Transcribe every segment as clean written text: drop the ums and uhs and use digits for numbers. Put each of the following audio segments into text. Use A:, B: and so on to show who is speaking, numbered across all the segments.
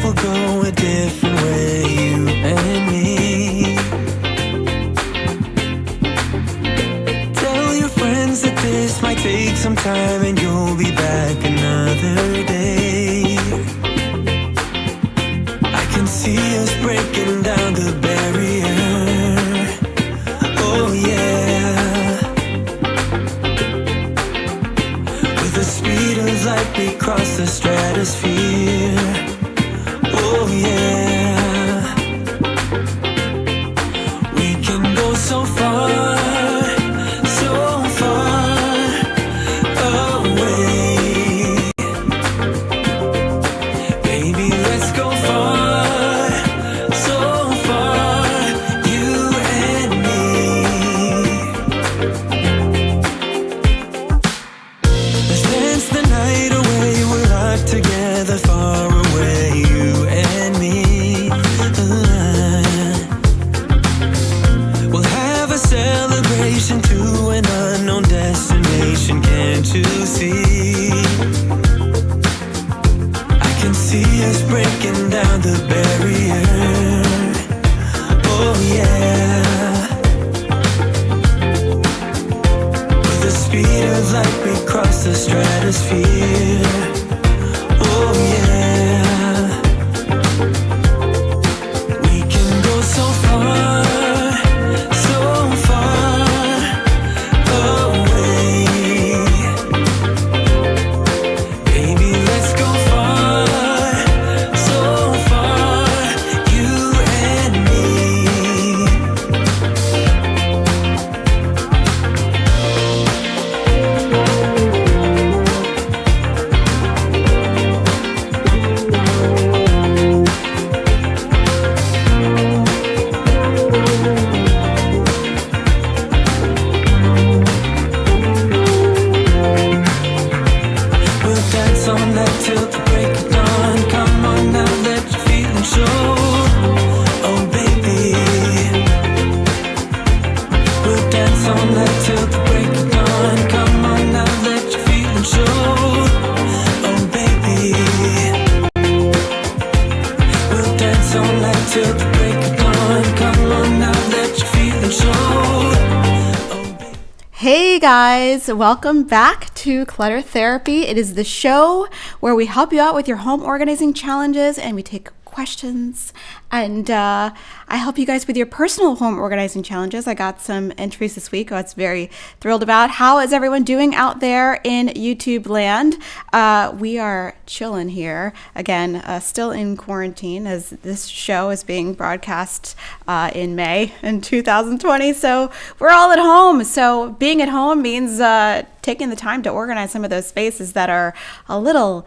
A: we'll go a different way, you and me. Tell your friends that this might take some time and you'll be back another day. I can see us breaking down the barrier. Oh yeah. With the speed of light we cross the stratosphere. Oh yeah. We can go so far, so far away. Baby, let's go far, so far, you and me. Let's dance the night away, we're locked together far away, you and me. We'll have a celebration to an unknown destination, can't you see? I can see us breaking down the barrier. Oh yeah. With the speed of light we cross the stratosphere. Oh yeah. We can go so far, so far away. Baby, let's go far, so far, you and me. We'll dance all night till the break of dawn. Come on now, let your feelings show. Oh baby. We'll dance all night till the break of dawn. Come on now, let your feelings show. Oh baby. We'll dance all night till the break of dawn. Come on now, let your feelings show. Oh baby.
B: Hey guys, welcome back to Clutter Therapy. It is the show where we help you out with your home organizing challenges and we take questions and I help you guys with your personal home organizing challenges. I got some entries this week I was very thrilled about. How is everyone doing out there in YouTube land? We are chilling here again, still in quarantine as this show is being broadcast in May in 2020. So we're all at home. So being at home means taking the time to organize some of those spaces that are a little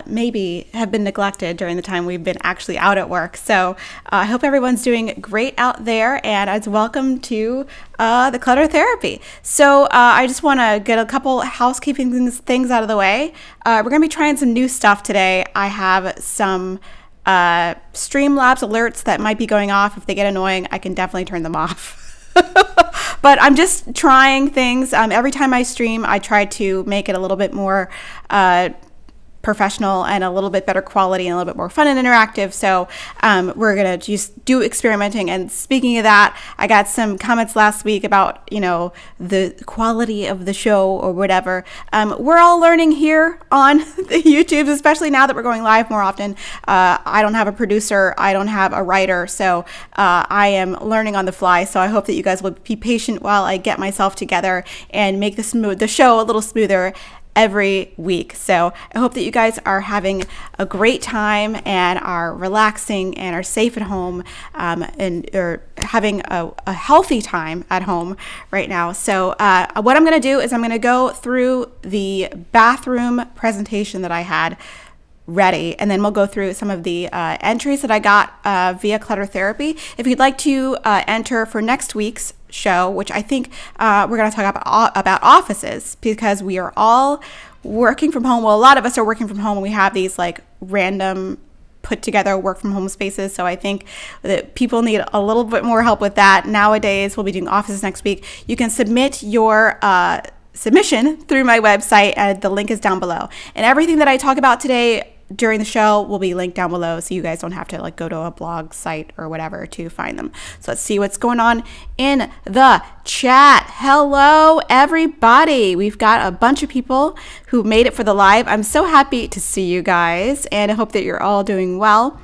B: maybe have been neglected during the time we've been actually out at work. So I hope everyone's doing great out there, and it's welcome to the Clutter Therapy. So I just want to get a couple housekeeping things out of the way. We're going to be trying some new stuff today. I have some Streamlabs alerts that might be going off. If they get annoying, I can definitely turn them off. But I'm just trying things. Every time I stream, I try to make it a little bit more professional and a little bit better quality and a little bit more fun and interactive. So we're going to just do experimenting. And speaking of that, I got some comments last week about, the quality of the show or whatever. We're all learning here on the YouTubes, especially now that we're going live more often. I don't have a producer. I don't have a writer. So I am learning on the fly. So I hope that you guys will be patient while I get myself together and make the show a little smoother every week. So I hope that you guys are having a great time and are relaxing and are safe at home and are having a healthy time at home right now. So what I'm going to do is I'm going to go through the bathroom presentation that I had ready, and then we'll go through some of the entries that I got via Clutter Therapy. If you'd like to enter for next week's show, which I think we're going to talk about offices, because we are all working from home. Well, a lot of us are working from home, and we have these like random put together work from home spaces. So I think that people need a little bit more help with that nowadays. We'll be doing offices next week. You can submit your submission through my website, and the link is down below. And everything that I talk about today during the show will be linked down below, so you guys don't have to like go to a blog site or whatever to find them. So let's see what's going on in the chat. Hello, everybody. We've got a bunch of people who made it for the live. I'm so happy to see you guys, and I hope that you're all doing well.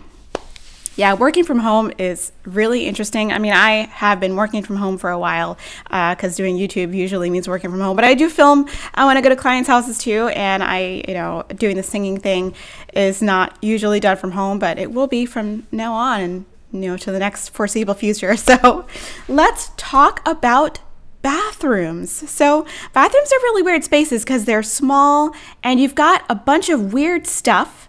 B: Yeah, working from home is really interesting. I mean, I have been working from home for a while because doing YouTube usually means working from home. But I do film when I go to clients' houses too. And doing the singing thing is not usually done from home, but it will be from now on and, to the next foreseeable future. So let's talk about bathrooms. So bathrooms are really weird spaces because they're small and you've got a bunch of weird stuff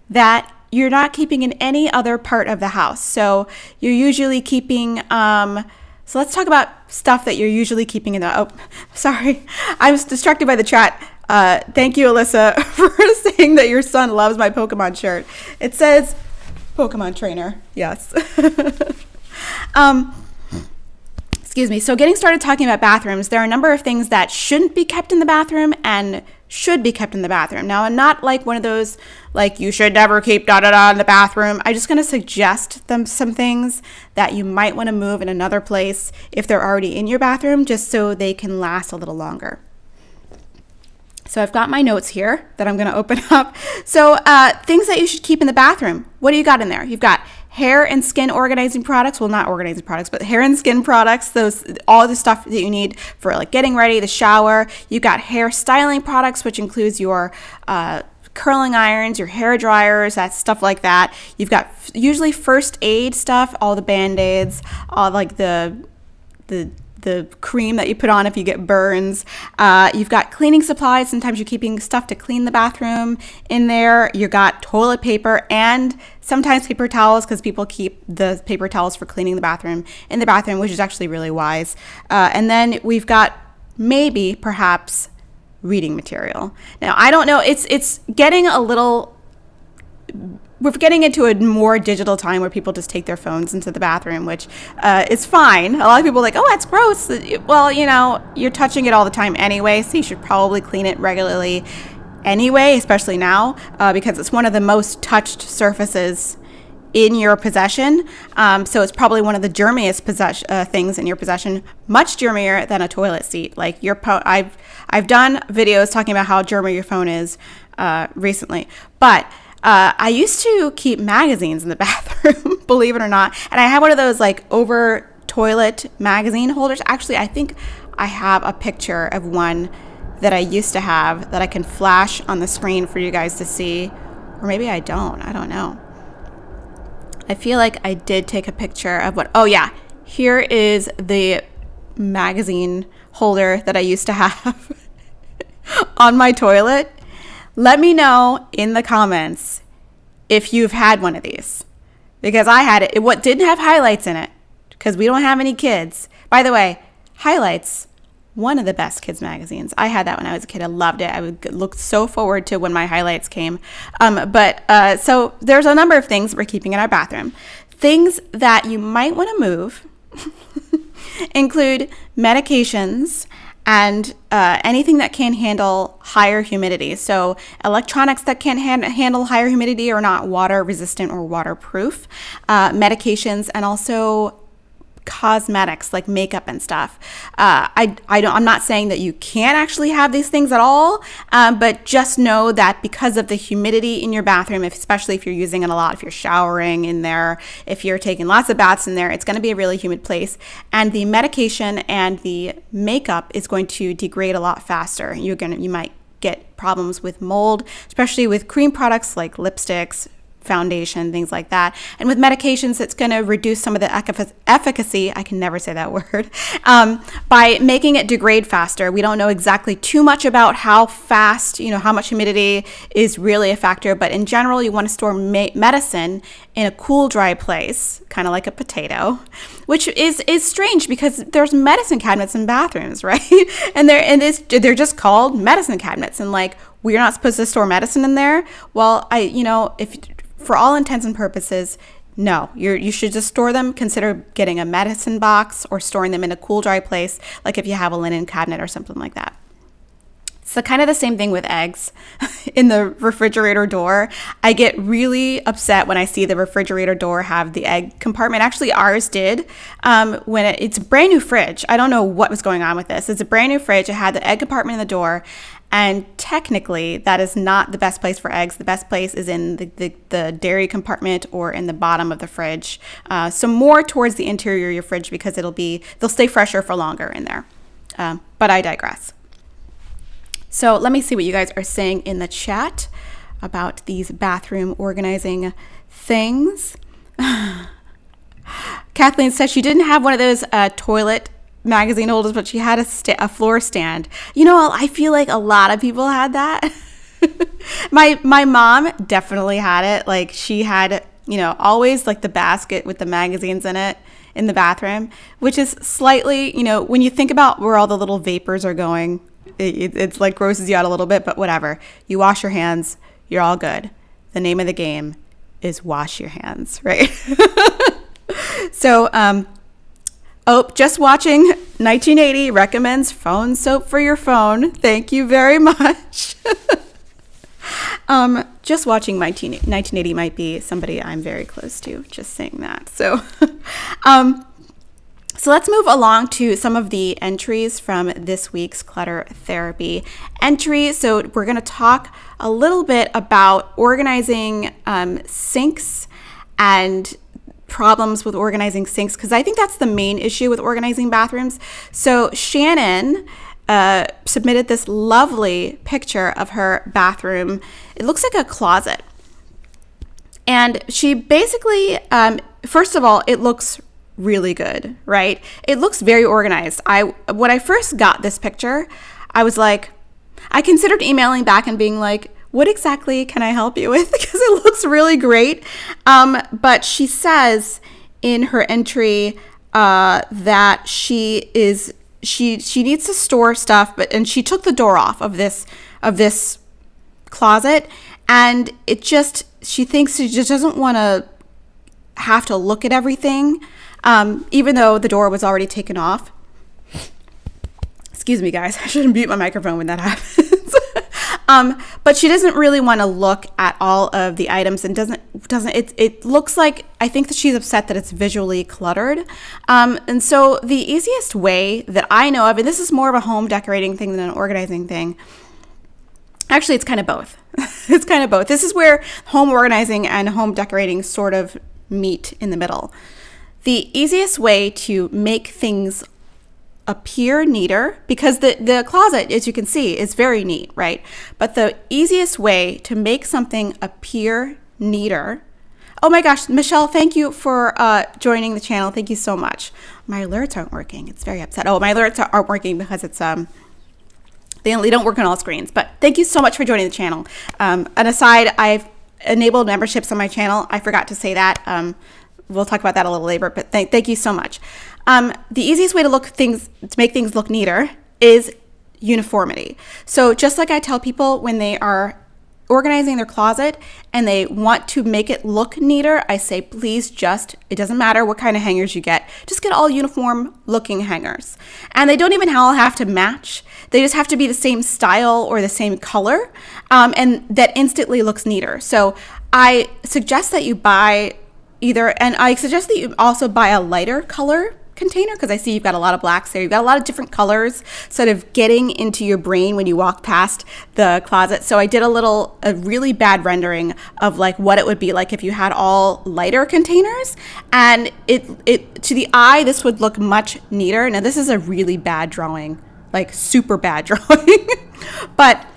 B: that you're not keeping in any other part of the house. So you're usually keeping, so let's talk about stuff that you're usually keeping in the, oh, sorry. I was distracted by the chat. Thank you, Alyssa, for saying that your son loves my Pokemon shirt. It says Pokemon trainer. Yes. Excuse me. So getting started talking about bathrooms, there are a number of things that shouldn't be kept in the bathroom and should be kept in the bathroom. Now, I'm not like one of those, like, you should never keep da-da-da in the bathroom. I'm just going to suggest some things that you might want to move in another place if they're already in your bathroom, just so they can last a little longer. So I've got my notes here that I'm going to open up. So things that you should keep in the bathroom. What do you got in there? You've got hair and skin organizing products. Well, not organizing products, but hair and skin products. All the stuff that you need for like getting ready, the shower. You've got hair styling products, which includes your curling irons, your hair dryers, that stuff like that. You've got usually first aid stuff, all the Band-Aids, all like the cream that you put on if you get burns. You've got cleaning supplies. Sometimes you're keeping stuff to clean the bathroom in there. You got toilet paper and sometimes paper towels, because people keep the paper towels for cleaning the bathroom in the bathroom, which is actually really wise. And then we've got perhaps reading material. Now, I don't know. It's getting a little... We're getting into a more digital time where people just take their phones into the bathroom, which is fine. A lot of people are like, oh, that's gross. Well, you're touching it all the time anyway, so you should probably clean it regularly anyway, especially now, because it's one of the most touched surfaces in your possession. So it's probably one of the germiest things in your possession, much germier than a toilet seat. Like I've done videos talking about how germy your phone is recently, but I used to keep magazines in the bathroom, believe it or not. And I had one of those like over toilet magazine holders. Actually, I think I have a picture of one that I used to have that I can flash on the screen for you guys to see. Or maybe I don't. I don't know. I feel like I did take a picture of what. Oh, yeah. Here is the magazine holder that I used to have on my toilet. Let me know in the comments if you've had one of these, because I had it. What didn't have highlights in it, because we don't have any kids. By the way, Highlights, one of the best kids magazines. I had that when I was a kid. I loved it. I would look so forward to when my Highlights came. So there's a number of things we're keeping in our bathroom. Things that you might want to move include medications and anything that can handle higher humidity. So electronics that can handle higher humidity are not water resistant or waterproof. Medications, and also cosmetics like makeup and stuff. I'm not saying that you can't actually have these things at all, but just know that because of the humidity in your bathroom, especially if you're using it a lot, if you're showering in there, if you're taking lots of baths in there, it's going to be a really humid place. And the medication and the makeup is going to degrade a lot faster. You might get problems with mold, especially with cream products like lipsticks, foundation, things like that. And with medications, it's going to reduce some of the efficacy, I can never say that word, by making it degrade faster. We don't know exactly too much about how fast, how much humidity is really a factor, but in general, you want to store medicine in a cool, dry place, kind of like a potato, which is strange because there's medicine cabinets in bathrooms, right? And they're just called medicine cabinets, and like, we're not supposed to store medicine in there. Well, for all intents and purposes, no, you should just store them. Consider getting a medicine box or storing them in a cool, dry place, like if you have a linen cabinet or something like that. It's kind of the same thing with eggs in the refrigerator door. I get really upset when I see the refrigerator door have the egg compartment. Actually, ours did. When it's a brand new fridge. I don't know what was going on with this. It's a brand new fridge. It had the egg compartment in the door. And technically, that is not the best place for eggs. The best place is in the dairy compartment or in the bottom of the fridge. So more towards the interior of your fridge because they'll stay fresher for longer in there. But I digress. So let me see what you guys are saying in the chat about these bathroom organizing things. Kathleen says she didn't have one of those toilet magazine holders, but she had a floor stand. You know, I feel like a lot of people had that. My mom definitely had it. Like she had, you know, always like the basket with the magazines in it in the bathroom, which is slightly, you know, when you think about where all the little vapors are going, it's like grosses you out a little bit, but whatever. You wash your hands, you're all good. The name of the game is wash your hands, right? So, just watching 1980 recommends phone soap for your phone. Thank you very much. Just watching 1980 might be somebody I'm very close to, just saying that. So, so let's move along to some of the entries from this week's Clutter Therapy entry. So we're going to talk a little bit about organizing sinks and problems with organizing sinks, because I think that's the main issue with organizing bathrooms. So Shannon submitted this lovely picture of her bathroom. It looks like a closet. And she basically, first of all, it looks really good, right? It looks very organized. When I first got this picture, I was like, I considered emailing back and being like, what exactly can I help you with? Because it looks really great. But she says in her entry that she needs to store stuff, and she took the door off of this closet, and she thinks she just doesn't want to have to look at everything. Even though the door was already taken off. Excuse me, guys. I shouldn't mute my microphone when that happens. But she doesn't really want to look at all of the items, and it looks like, I think that she's upset that it's visually cluttered. And so the easiest way that I know of, and this is more of a home decorating thing than an organizing thing. Actually, it's kind of both. It's kind of both. This is where home organizing and home decorating sort of meet in the middle. The easiest way to make things appear neater, because the closet, as you can see, is very neat, right? But the easiest way to make something appear neater. Oh my gosh, Michelle, thank you for joining the channel. Thank you so much. My alerts aren't working. It's very upset. Oh, my alerts aren't working because it's they don't work on all screens. But thank you so much for joining the channel. An aside, I've enabled memberships on my channel. I forgot to say that. We'll talk about that a little later, but thank you so much. The easiest way to make things look neater is uniformity. So just like I tell people when they are organizing their closet and they want to make it look neater, I say, please it doesn't matter what kind of hangers you get, just get all uniform looking hangers. And they don't even all have to match. They just have to be the same style or the same color, and that instantly looks neater. So I suggest that you buy and I suggest that you also buy a lighter color container, because I see you've got a lot of blacks there. You've got a lot of different colors sort of getting into your brain when you walk past the closet. So I did a really bad rendering of like what it would be like if you had all lighter containers, and it to the eye, this would look much neater. Now this is a really bad drawing, like super bad drawing, but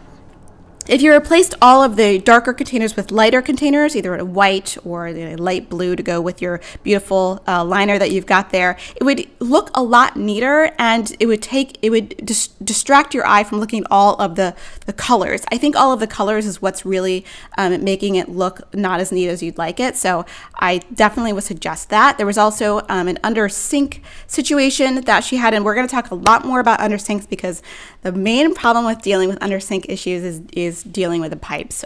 B: if you replaced all of the darker containers with lighter containers, either a white or a light blue to go with your beautiful liner that you've got there, it would look a lot neater, and it would distract your eye from looking at all of the colors. I think all of the colors is what's really making it look not as neat as you'd like it. So I definitely would suggest that. There was also an under sink situation that she had, and we're going to talk a lot more about under sinks, because the main problem with dealing with under sink issues is dealing with the pipes.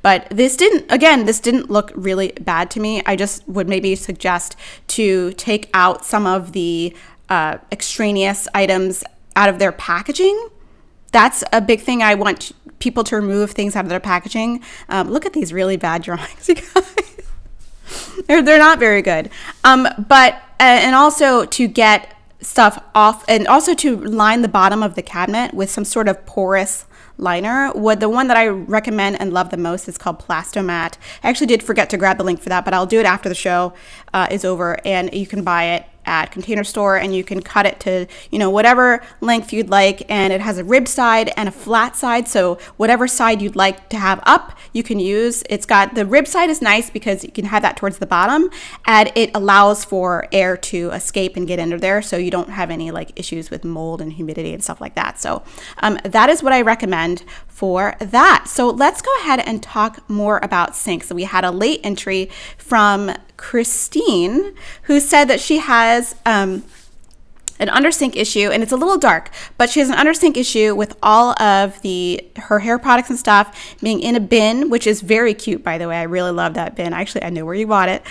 B: But this didn't look really bad to me. I just would maybe suggest to take out some of the extraneous items out of their packaging that's a big thing. I want people to remove things out of their packaging. Look at these really bad drawings, you guys. They're not very good. And also to get stuff off, and also to line the bottom of the cabinet with some sort of porous liner. The one that I recommend and love the most is called Plastomat. I actually did forget to grab the link for that, but I'll do it after the show is over, and you can buy it at Container Store, and you can cut it to, whatever length you'd like, and it has a rib side and a flat side, so whatever side you'd like to have up, you can use. It's got, the rib side is nice because you can have that towards the bottom, and it allows for air to escape and get under there, so you don't have any like issues with mold and humidity and stuff like that. So that is what I recommend for that. So let's go ahead and talk more about sinks. So we had a late entry from Christine, who said that she has an undersink issue, and it's a little dark, but she has an undersink issue with all of her hair products and stuff being in a bin, which is very cute, by the way. I really love that bin. Actually, I know where you bought it.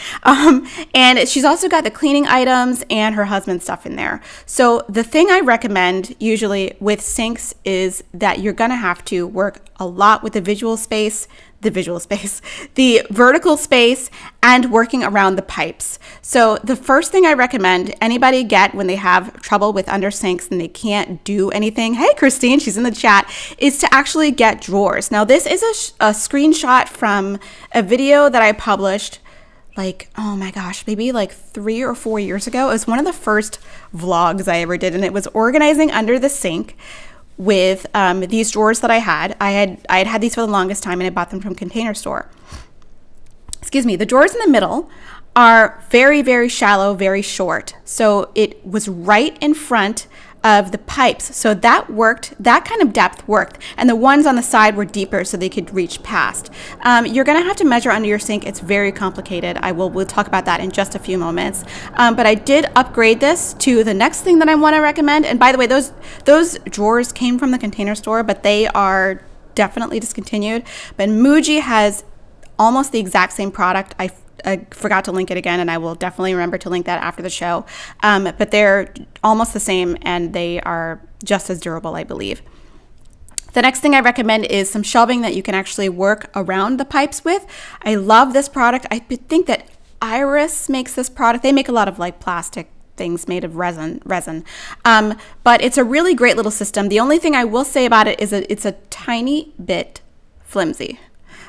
B: And she's also got the cleaning items and her husband's stuff in there. So the thing I recommend usually with sinks is that you're gonna have to work a lot with the vertical space, and working around the pipes. So the first thing I recommend anybody get when they have trouble with under sinks and they can't do anything, hey Christine, she's in the chat, is to actually get drawers. Now this is a screenshot from a video that I published maybe like 3 or 4 years ago. It was one of the first vlogs I ever did, and it was organizing under the sink with these drawers that I had. I had these for the longest time, and I bought them from Container Store. Excuse me. The drawers in the middle are very, very shallow, very short. So it was right in front of the pipes. So that worked. That kind of depth worked. And the ones on the side were deeper so they could reach past. You're going to have to measure under your sink. It's very complicated. We'll talk about that in just a few moments. But I did upgrade this to the next thing that I want to recommend. And by the way, those drawers came from the Container Store, but they are definitely discontinued. But Muji has almost the exact same product. I forgot to link it again, and I will definitely remember to link that after the show. But they're almost the same, and they are just as durable, I believe. The next thing I recommend is some shelving that you can actually work around the pipes with. I love this product. I think that Iris makes this product. They make a lot of like plastic things made of resin. But it's a really great little system. The only thing I will say about it is that it's a tiny bit flimsy.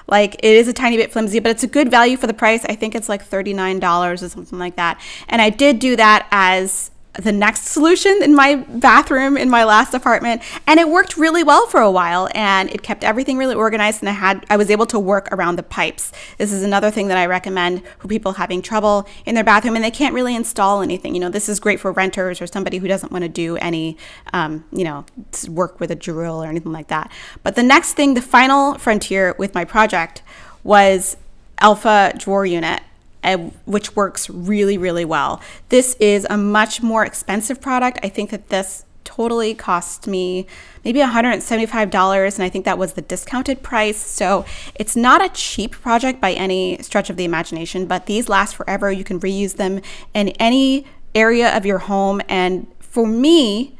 B: Like, it is a tiny bit flimsy, but it's a good value for the price. I think it's like $39 or something like that. And I did do that as the next solution in my bathroom in my last apartment, and it worked really well for a while, and it kept everything really organized, and I was able to work around the pipes. This is another thing that I recommend for people having trouble in their bathroom and they can't really install anything. This is great for renters or somebody who doesn't want to do any work with a drill or anything like that. But the next thing, the final frontier with my project, was Alpha Drawer Unit, which works really, really well. This is a much more expensive product. I think that this totally cost me maybe $175, and I think that was the discounted price. So it's not a cheap project by any stretch of the imagination, but these last forever. You can reuse them in any area of your home, and for me,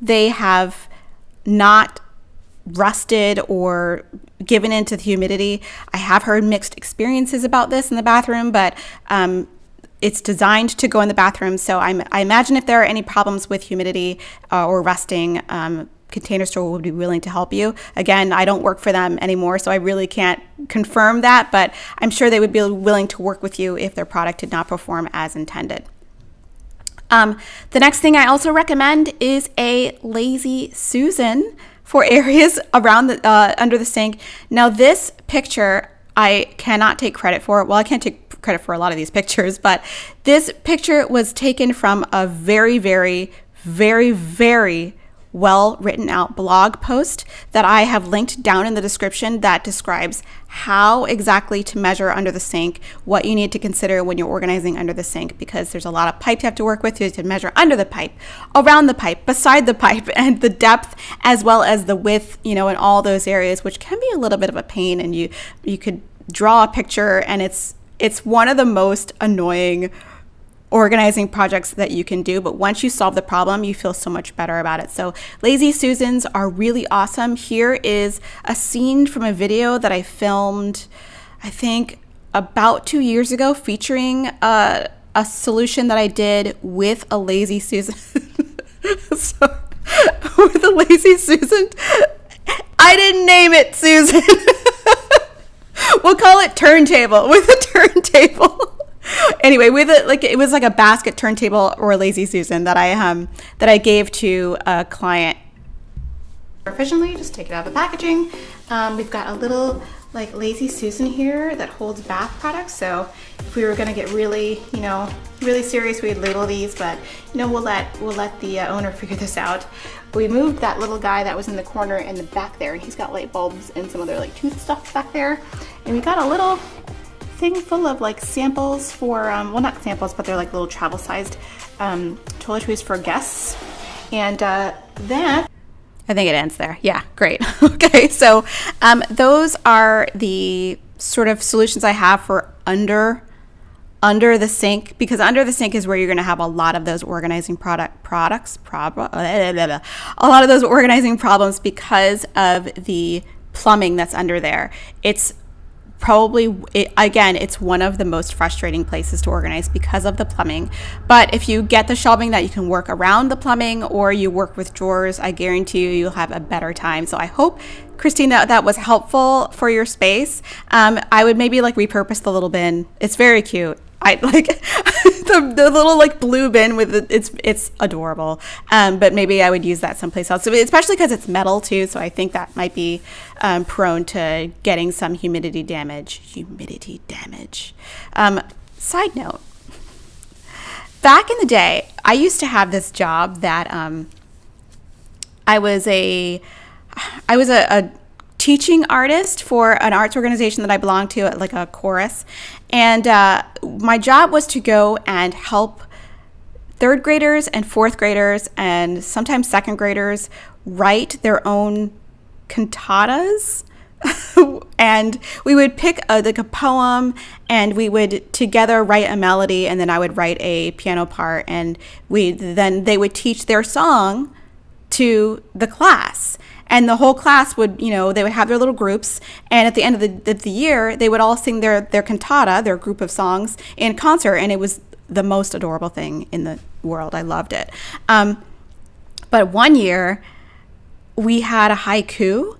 B: they have not rusted or given into the humidity. I have heard mixed experiences about this in the bathroom, but it's designed to go in the bathroom. So I imagine if there are any problems with humidity or rusting, Container Store would be willing to help you. Again, I don't work for them anymore, so I really can't confirm that, but I'm sure they would be willing to work with you if their product did not perform as intended. The next thing I also recommend is a Lazy Susan for areas around under the sink. Now this picture I cannot take credit for. Well, I can't take credit for a lot of these pictures, but this picture was taken from a very, very, very, very well written out blog post that I have linked down in the description that describes how exactly to measure under the sink, what you need to consider when you're organizing under the sink, because there's a lot of pipes you have to work with to measure under the pipe, around the pipe, beside the pipe, and the depth as well as the width, in all those areas, which can be a little bit of a pain. And you could draw a picture, and it's one of the most annoying organizing projects that you can do, but once you solve the problem, you feel so much better about it. So Lazy Susans are really awesome. Here is a scene from a video that I filmed, I think about 2 years ago, featuring a solution that I did with a Lazy Susan. So, with a Lazy Susan, I didn't name it Susan. We'll call it turntable, with a turntable. Anyway, with it, like, it was like a basket turntable or a Lazy Susan that I gave to a client. Efficiently, just take it out of the packaging. We've got a little like Lazy Susan here that holds bath products. So if we were going to get really, really serious, we'd label these, but we'll let the owner figure this out. We moved that little guy that was in the corner in the back there, and he's got light bulbs and some other like tooth stuff back there. And we got a little thing full of like samples for, well, not samples, but they're like little travel sized toiletries for guests. And then I think it ends there. Yeah, great. Okay, so those are the sort of solutions I have for under the sink, because under the sink is where you're going to have a lot of those organizing a lot of those organizing problems because of the plumbing that's under there. It's probably, it's one of the most frustrating places to organize because of the plumbing. But if you get the shelving that you can work around the plumbing, or you work with drawers, I guarantee you'll have a better time. So I hope, Christine, that was helpful for your space. I would maybe like repurpose the little bin. It's very cute. I like the little like blue bin with it's adorable. But maybe I would use that someplace else, so, especially because it's metal too. So I think that might be prone to getting some humidity damage. Side note, back in the day, I used to have this job that I was a teaching artist for an arts organization that I belonged to, at like a chorus. And my job was to go and help third graders and fourth graders and sometimes second graders write their own cantatas. And we would pick like a poem, and we would together write a melody, and then I would write a piano part, and they would teach their song to the class. And the whole class would, they would have their little groups, and at the end of the year, they would all sing their cantata, their group of songs, in concert, and it was the most adorable thing in the world. I loved it. But one year, we had a haiku,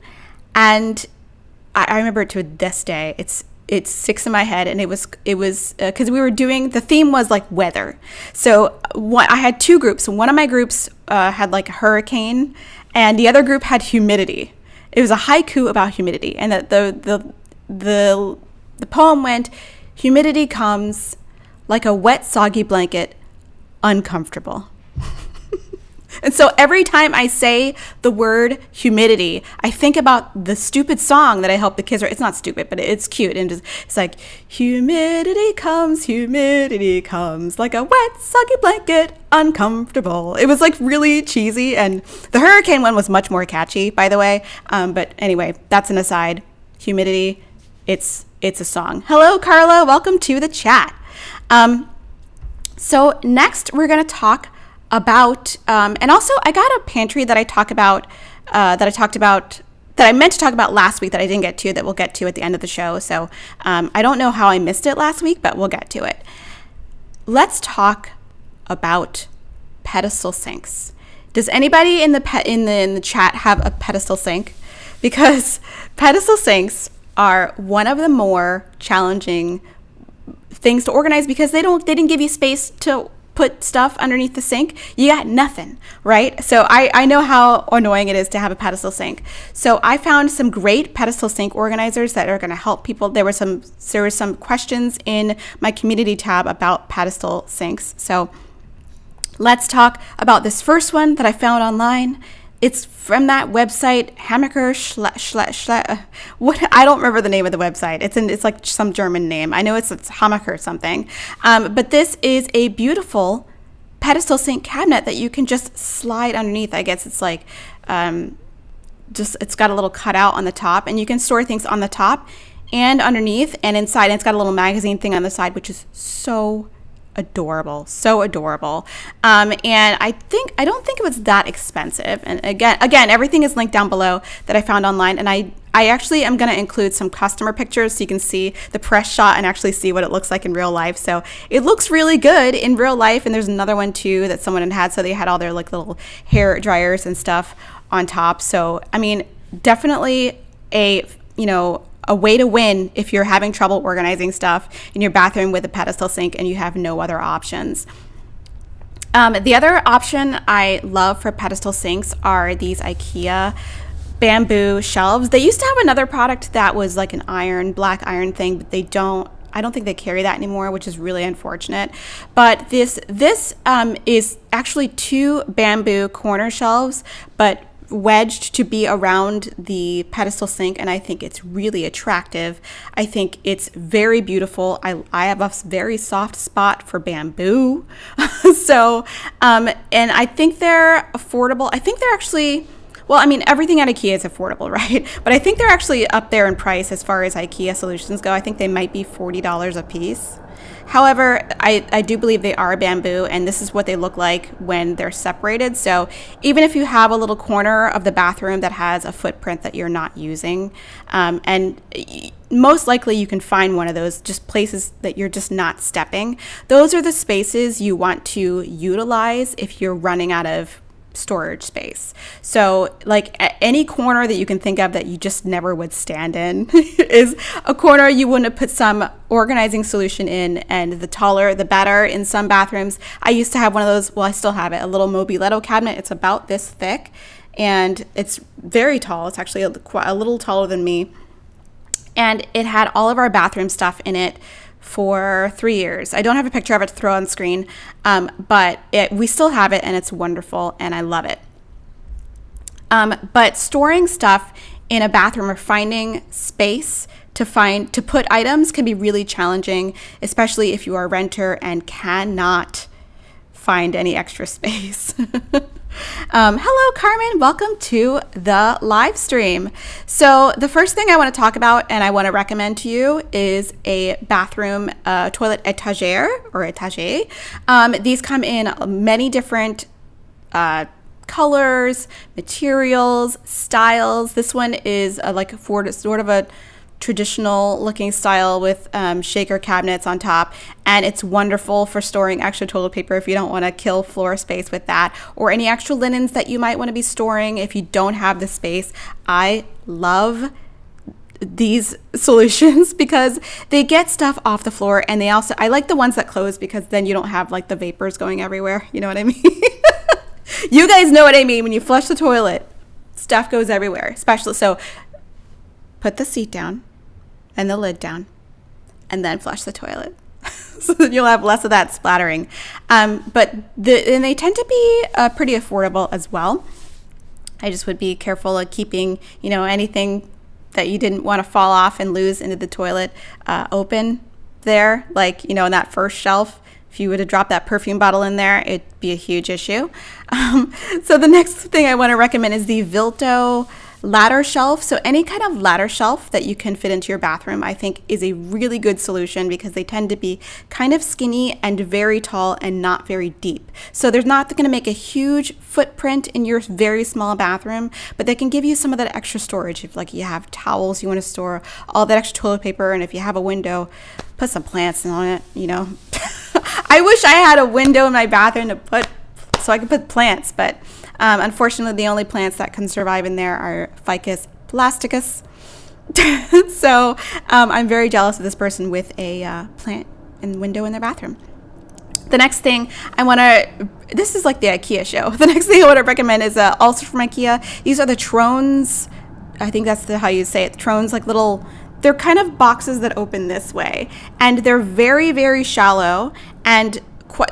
B: and I remember it to this day. It sticks in my head, and it was because we were doing, the theme was like weather. So I had two groups. One of my groups had like a hurricane, and the other group had humidity. It was a haiku about humidity, and the poem went, "Humidity comes like a wet, soggy blanket, uncomfortable." And so every time I say the word humidity, I think about the stupid song that I help the kids write. It's not stupid, but it's cute. And it's like, humidity comes like a wet, soggy blanket, uncomfortable. It was like really cheesy. And the hurricane one was much more catchy, by the way. But anyway, that's an aside. Humidity, it's a song. Hello, Carla. Welcome to the chat. So next we're going to talk about, and also I got a pantry that I meant to talk about last week that I didn't get to, that we'll get to at the end of the show. So I don't know how I missed it last week, but we'll get to it. Let's talk about pedestal sinks. Does anybody in the chat have a pedestal sink? Because pedestal sinks are one of the more challenging things to organize, because they didn't give you space to put stuff underneath the sink. You got nothing, right? So I know how annoying it is to have a pedestal sink. So I found some great pedestal sink organizers that are going to help people. There were some questions in my community tab about pedestal sinks. So let's talk about this first one that I found online. It's from that website, Hammacher I don't remember the name of the website. It's like some German name. I know it's Hammacher something. But this is a beautiful pedestal sink cabinet that you can just slide underneath. I guess it's like it's got a little cutout on the top, and you can store things on the top and underneath and inside. And it's got a little magazine thing on the side, which is so adorable, so adorable. And I don't think it was that expensive. And again, everything is linked down below that I found online. And I actually am going to include some customer pictures so you can see the press shot and actually see what it looks like in real life. So it looks really good in real life. And there's another one too that someone had. So they had all their like little hair dryers and stuff on top. So, I mean, definitely a way to win if you're having trouble organizing stuff in your bathroom with a pedestal sink and you have no other options. The other option I love for pedestal sinks are these Ikea bamboo shelves. They used to have another product that was like an black iron thing, but I don't think they carry that anymore, which is really unfortunate. But this is actually 2 bamboo corner shelves, but wedged to be around the pedestal sink, and I think it's really attractive. I think it's very beautiful. I have a very soft spot for bamboo. So and I think they're affordable. I think they're actually, well, I mean, everything at Ikea is affordable, right? But I think they're actually up there in price as far as Ikea solutions go. I think they might be $40 a piece. However, I do believe they are bamboo, and this is what they look like when they're separated. So even if you have a little corner of the bathroom that has a footprint that you're not using, and most likely you can find one of those just places that you're just not stepping, those are the spaces you want to utilize if you're running out of storage space. So like any corner that you can think of that you just never would stand in is a corner you want to put some organizing solution in, and the taller the better. In some bathrooms, I used to have one of those, well, I still have it, a little Mobiletto cabinet. It's about this thick and it's very tall. It's actually a little taller than me, and it had all of our bathroom stuff in it for 3 years. I don't have a picture of it to throw on screen, but we still have it, and it's wonderful, and I love it. But storing stuff in a bathroom or finding space to put items can be really challenging, especially if you are a renter and cannot find any extra space. Hello, Carmen. Welcome to the live stream. So the first thing I want to talk about and I want to recommend to you is a bathroom toilet étagère or étagère. These come in many different colors, materials, styles. This one is like sort of a traditional looking style with shaker cabinets on top, and it's wonderful for storing extra toilet paper if you don't want to kill floor space with that, or any extra linens that you might want to be storing if you don't have the space. I love these solutions because they get stuff off the floor, and I like the ones that close because then you don't have like the vapors going everywhere. You know what I mean? You guys know what I mean. When you flush the toilet, stuff goes everywhere, especially. So put the seat down and the lid down, and then flush the toilet. So that you'll have less of that splattering. But they tend to be pretty affordable as well. I just would be careful of keeping, anything that you didn't want to fall off and lose into the toilet open there. Like, in that first shelf, if you were to drop that perfume bottle in there, it'd be a huge issue. So the next thing I want to recommend is the Vilto ladder shelf. So any kind of ladder shelf that you can fit into your bathroom, I think, is a really good solution because they tend to be kind of skinny and very tall and not very deep. So they're not going to make a huge footprint in your very small bathroom, but they can give you some of that extra storage. If like you have towels, you want to store all that extra toilet paper, and if you have a window, put some plants on it, I wish I had a window in my bathroom so I could put plants, but unfortunately, the only plants that can survive in there are Ficus plasticus. So I'm very jealous of this person with a plant and window in their bathroom. The next thing this is like the Ikea show. The next thing I want to recommend is also from Ikea. These are the Trones. I think that's how you say it. Trones, like they're kind of boxes that open this way. And they're very, very shallow, and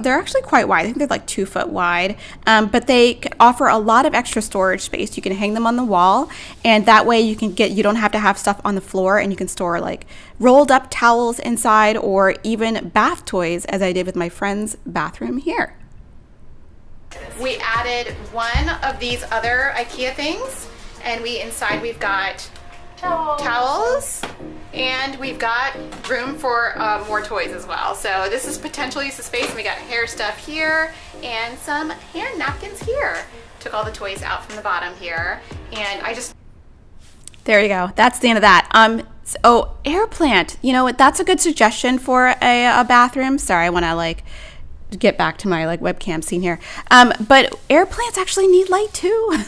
B: they're actually quite wide. I think they're like 2 foot wide, but they can offer a lot of extra storage space. You can hang them on the wall, and that way you don't have to have stuff on the floor, and you can store like rolled up towels inside, or even bath toys, as I did with my friend's bathroom here. We added one of these other Ikea things, and we've got towels, and we've got room for more toys as well. So this is potential use of space. And we got hair stuff here and some hand napkins here. Took all the toys out from the bottom here, and there you go. That's the end of that. Air plant. You know what? That's a good suggestion for a bathroom. Sorry, I want to like get back to my like webcam scene here. But air plants actually need light too.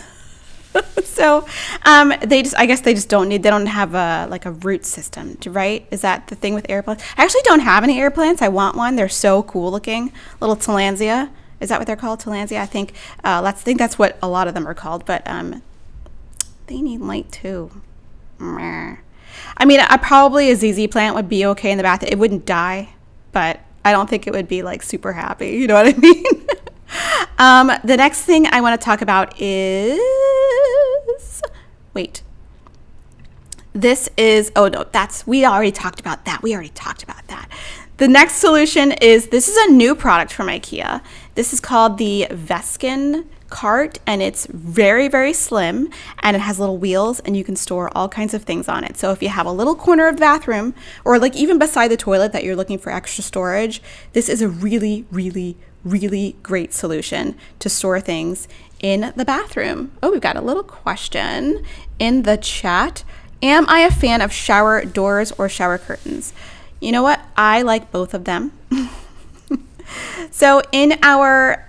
B: So I guess they just don't have a root system, right? Is that the thing with air plants? I actually don't have any air plants. I want one. They're so cool looking. Little Tillandsia. Is that what they're called? Tillandsia? I think that's what a lot of them are called, but they need light too. Meh. I mean, probably a ZZ plant would be okay in the bath. It wouldn't die, but I don't think it would be like super happy. You know what I mean? The next thing I want to talk about is, we already talked about that. The next solution is, this is a new product from Ikea. This is called the Veskin cart, and it's very, very slim, and it has little wheels, and you can store all kinds of things on it. So if you have a little corner of the bathroom, or like even beside the toilet that you're looking for extra storage, this is a really, really, really great solution to store things in the bathroom. Oh, we've got a little question in the chat. Am I a fan of shower doors or shower curtains? You know what? I like both of them. So in our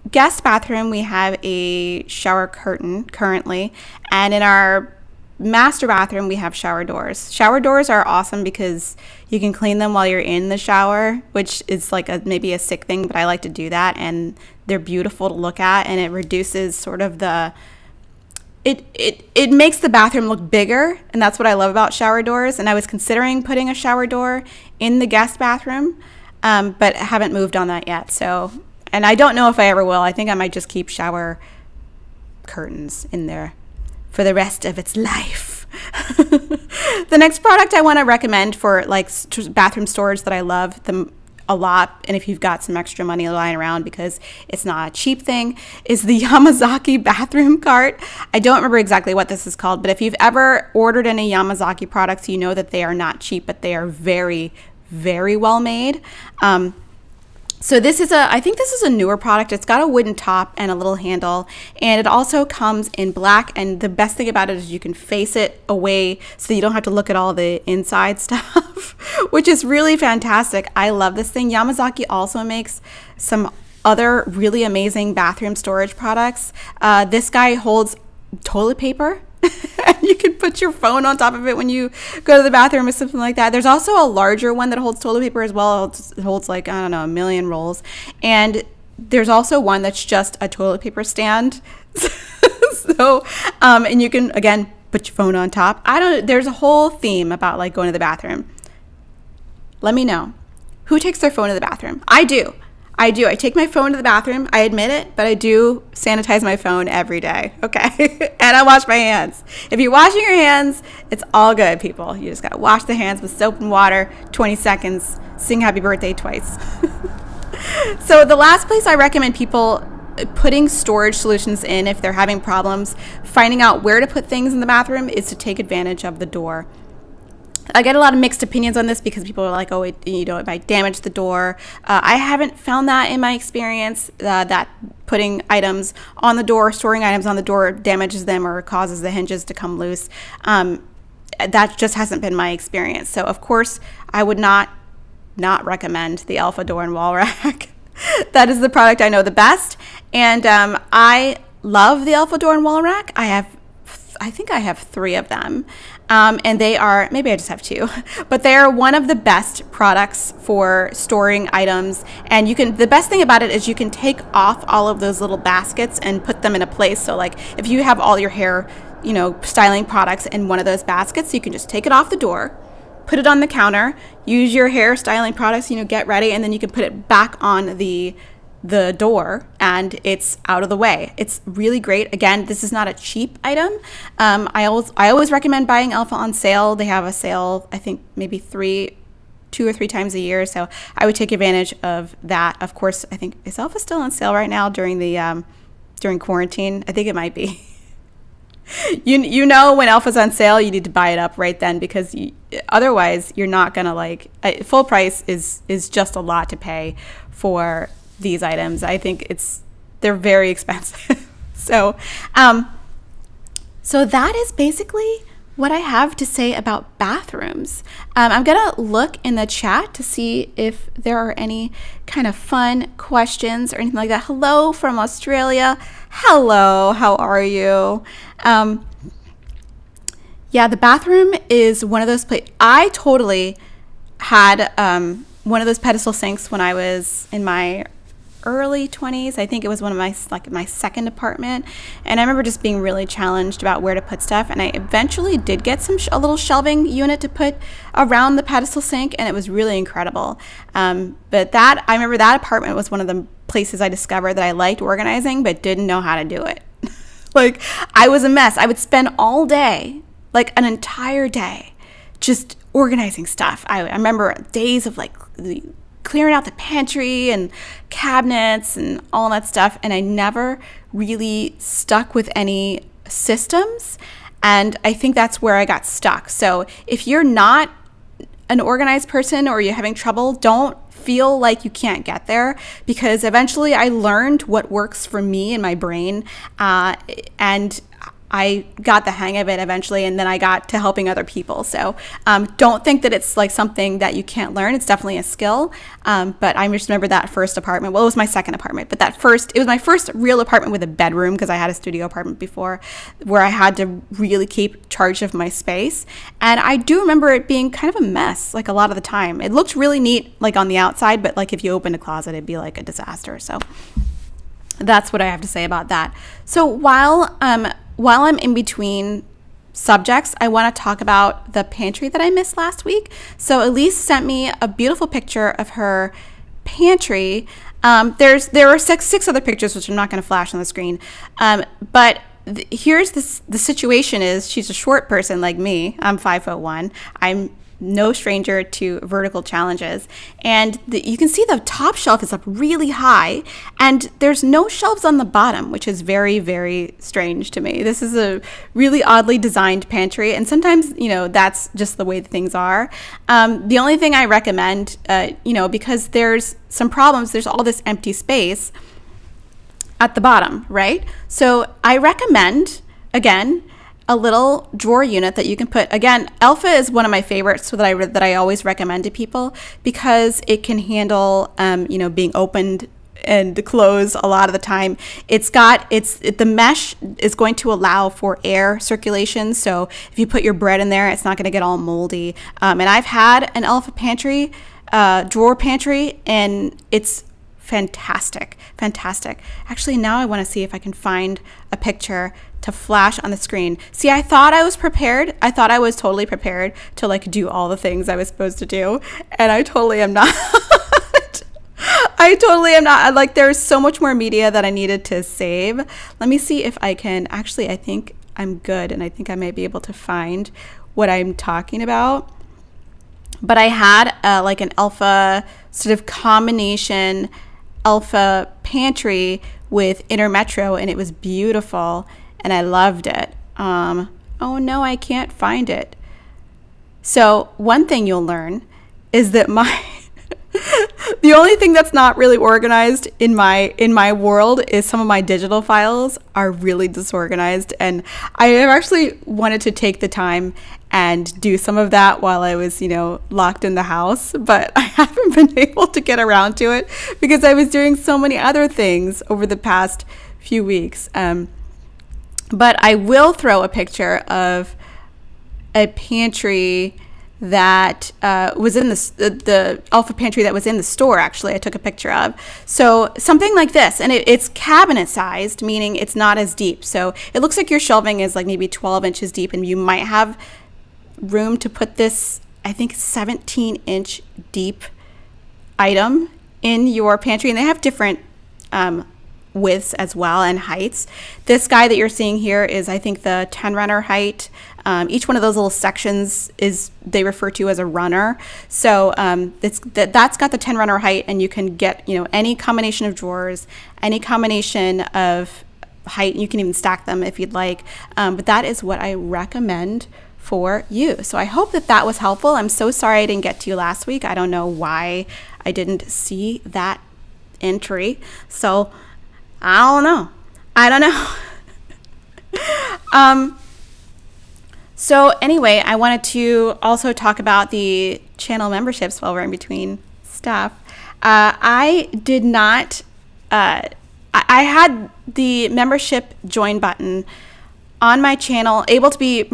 B: guest bathroom, we have a shower curtain currently, and in our master bathroom, we have shower doors. Shower doors are awesome because you can clean them while you're in the shower, which is like maybe a sick thing, but I like to do that, and they're beautiful to look at, and it reduces sort of it makes the bathroom look bigger, and that's what I love about shower doors. And I was considering putting a shower door in the guest bathroom, but haven't moved on that yet. So, and I don't know if I ever will. I think I might just keep shower curtains in there for the rest of its life. The next product I want to recommend for like bathroom storage that I love a lot, and if you've got some extra money lying around because it's not a cheap thing, is the Hamazaki bathroom cart. I don't remember exactly what this is called, but if you've ever ordered any Hamazaki products, you know that they are not cheap, but they are very, very well made. So I think this is a newer product. It's got a wooden top and a little handle, and it also comes in black. And the best thing about it is you can face it away so you don't have to look at all the inside stuff, which is really fantastic. I love this thing. Hamazaki also makes some other really amazing bathroom storage products. This guy holds toilet paper. You can put your phone on top of it when you go to the bathroom or something like that. There's also a larger one that holds toilet paper as well. It holds like, I don't know, 1 million rolls. And there's also one that's just a toilet paper stand. So, and you can, again, put your phone on top. There's a whole theme about like going to the bathroom. Let me know. Who takes their phone to the bathroom? I do. I take my phone to the bathroom. I admit it, but I do sanitize my phone every day. Okay. And I wash my hands. If you're washing your hands, it's all good, people. You just got to wash the hands with soap and water, 20 seconds, sing happy birthday twice. So the last place I recommend people putting storage solutions in if they're having problems finding out where to put things in the bathroom is to take advantage of the door. I get a lot of mixed opinions on this because people are like, oh, it might damage the door. I haven't found that in my experience, that putting items on the door, storing items on the door damages them or causes the hinges to come loose. That just hasn't been my experience. So, of course, I would not recommend the Alpha Door and Wall Rack. That is the product I know the best. And I love the Alpha Door and Wall Rack. I think I have 3 of them. And they are, maybe I just have 2, but they are one of the best products for storing items. And the best thing about it is you can take off all of those little baskets and put them in a place. So like if you have all your hair, styling products in one of those baskets, you can just take it off the door, put it on the counter, use your hair styling products, get ready, and then you can put it back on the door and it's out of the way. It's really great. Again, this is not a cheap item. I always recommend buying Alpha on sale. They have a sale, I think maybe 2 or 3 times a year. So I would take advantage of that. Of course, I think, is Alpha still on sale right now during quarantine? I think it might be. You know when Alpha's on sale, you need to buy it up right then, because otherwise you're not gonna like full price is just a lot to pay for these items. I think they're very expensive. So so that is basically what I have to say about bathrooms. I'm gonna look in the chat to see if there are any kind of fun questions or anything like that. Hello from Australia. Hello, how are you? Yeah, the bathroom is one of those places. I totally had one of those pedestal sinks when I was in my early 20s. I think it was one of my second apartment, and I remember just being really challenged about where to put stuff, and I eventually did get a little shelving unit to put around the pedestal sink, and it was really incredible. But I remember that apartment was one of the places I discovered that I liked organizing but didn't know how to do it. Like, I was a mess. I would spend all day, like an entire day, just organizing stuff. I remember days of like clearing out the pantry and cabinets and all that stuff, and I never really stuck with any systems, and I think that's where I got stuck. So if you're not an organized person or you're having trouble, don't feel like you can't get there, because eventually I learned what works for me in my brain, and I got the hang of it eventually, and then I got to helping other people. So don't think that it's like something that you can't learn. It's definitely a skill. But I just remember that first apartment. Well, it was my second apartment, but it was my first real apartment with a bedroom, because I had a studio apartment before where I had to really keep charge of my space. And I do remember it being kind of a mess, like a lot of the time. It looked really neat, like on the outside, but like if you opened a closet, it'd be like a disaster. So that's what I have to say about that. So while I'm in between subjects, I want to talk about the pantry that I missed last week. So Elise sent me a beautiful picture of her pantry. There are six other pictures, which I'm not going to flash on the screen. But here's the situation is, she's a short person like me. I'm 5'1". I'm no stranger to vertical challenges, and you can see the top shelf is up really high, and there's no shelves on the bottom, which is very, very strange to me. This is a really oddly designed pantry, and sometimes that's just the way things are. The only thing I recommend, because there's some problems, there's all this empty space at the bottom, right? So I recommend, again, a little drawer unit that you can put. Again, Alpha is one of my favorites that I always recommend to people, because it can handle being opened and closed a lot of the time. The mesh is going to allow for air circulation, so if you put your bread in there, it's not going to get all moldy. And I've had an Alpha pantry, drawer pantry, and it's fantastic. Actually, now I want to see if I can find a picture to flash on the screen. See, I thought I was prepared. I thought I was totally prepared to like do all the things I was supposed to do, and I totally am not. I totally am not. Like, there's so much more media that I needed to save. Let me see if I can. Actually, I think I'm good, and I think I may be able to find what I'm talking about. But I had like an Alpha sort of combination Alpha pantry with Intermetro, and it was beautiful, and I loved it. Oh no, I can't find it. So one thing you'll learn is that the only thing that's not really organized in my world is some of my digital files are really disorganized, and I have actually wanted to take the time and do some of that while I was, locked in the house, but I haven't been able to get around to it because I was doing so many other things over the past few weeks. But I will throw a picture of a pantry that was in the Alpha pantry that was in the store. Actually, I took a picture of. So something like this, and it's cabinet sized, meaning it's not as deep. So it looks like your shelving is like maybe 12 inches deep, and you might have room to put this, I think, 17-inch deep item in your pantry. And they have different widths as well, and heights. This guy that you're seeing here is, I think, the 10 runner height. Each one of those little sections they refer to as a runner. So that's got the 10 runner height, and you can get any combination of drawers, any combination of height. You can even stack them if you'd like. But that is what I recommend for you. So I hope that was helpful. I'm so sorry I didn't get to you last week. I don't know why I didn't see that entry. So I don't know. So anyway, I wanted to also talk about the channel memberships while we're in between stuff. I did not, I had the membership join button on my channel, able to be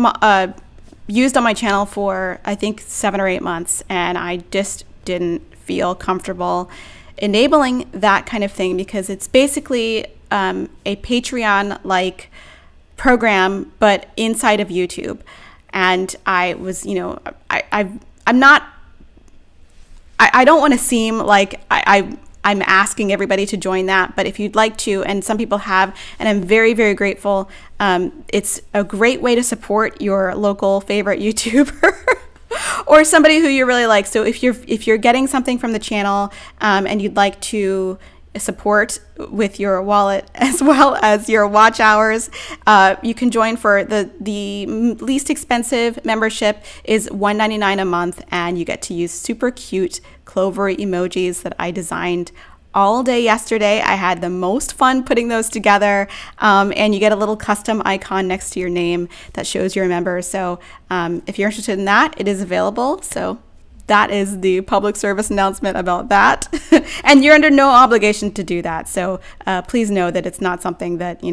B: used on my channel for, I think, 7 or 8 months. And I just didn't feel comfortable enabling that kind of thing because it's basically a Patreon-like program, but inside of YouTube. And I was, I don't want to seem like I'm asking everybody to join that, but if you'd like to, and some people have, and I'm very, very grateful, it's a great way to support your local favorite YouTuber or somebody who you really like. So if you're getting something from the channel and you'd like to support with your wallet as well as your watch hours, you can join for the least expensive membership is $1.99 a month, and you get to use super cute clover emojis that I designed all day yesterday. I had the most fun putting those together, and you get a little custom icon next to your name that shows you're a member. So if you're interested in that, it is available. So that is the public service announcement about that. And you're under no obligation to do that. So please know that it's not something that,